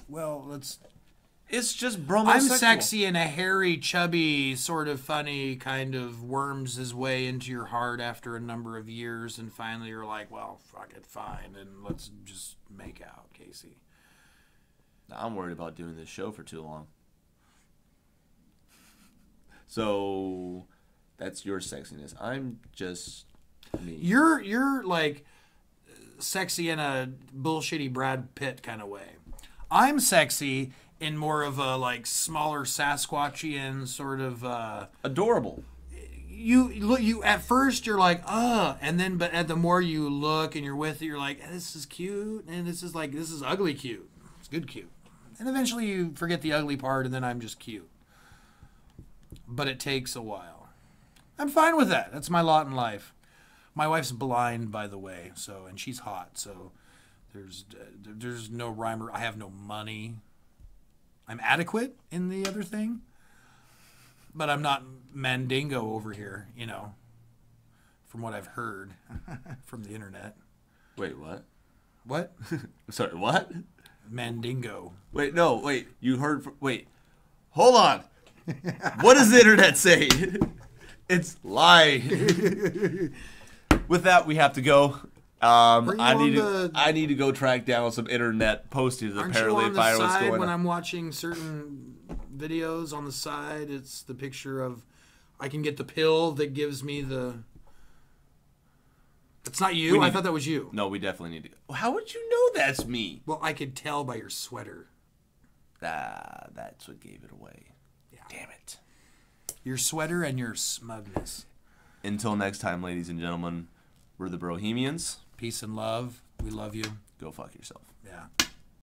Well, let's... It's just bromosexual. I'm sexy in a hairy, chubby, sort of funny kind of worms his way into your heart after a number of years, and finally you're like, well, fuck it, fine, and let's just make out, Casey. I'm worried about doing this show for too long. So that's your sexiness. I'm just me. You're like sexy in a bullshitty Brad Pitt kind of way. I'm sexy in more of a like smaller Sasquatchian sort of adorable. You at first you're like and then but at the more you look and you're with it, you're like, this is cute, and this is ugly cute. It's good cute, and eventually you forget the ugly part, and then I'm just cute. But it takes a while. I'm fine with that. That's my lot in life. My wife's blind, by the way, and she's hot, so there's no rhyme or I have no money. I'm adequate in the other thing, but I'm not Mandingo over here, from what I've heard from the internet. Wait, what? What? Sorry, what? Mandingo. Wait, no, wait. You heard... Wait. Hold on. What does the internet say? It's lying. With that, we have to go. I need to go track down some internet postings. Apparently, aren't you on the side going when on. I'm watching certain videos on the side? It's the picture of I can get the pill that gives me the. It's not you. I thought that was you. No, we definitely need to go. How would you know that's me? Well, I could tell by your sweater. That's what gave it away. Yeah. Damn it. Your sweater and your smugness. Until next time, ladies and gentlemen, we're the Brohemians. Peace and love. We love you. Go fuck yourself. Yeah.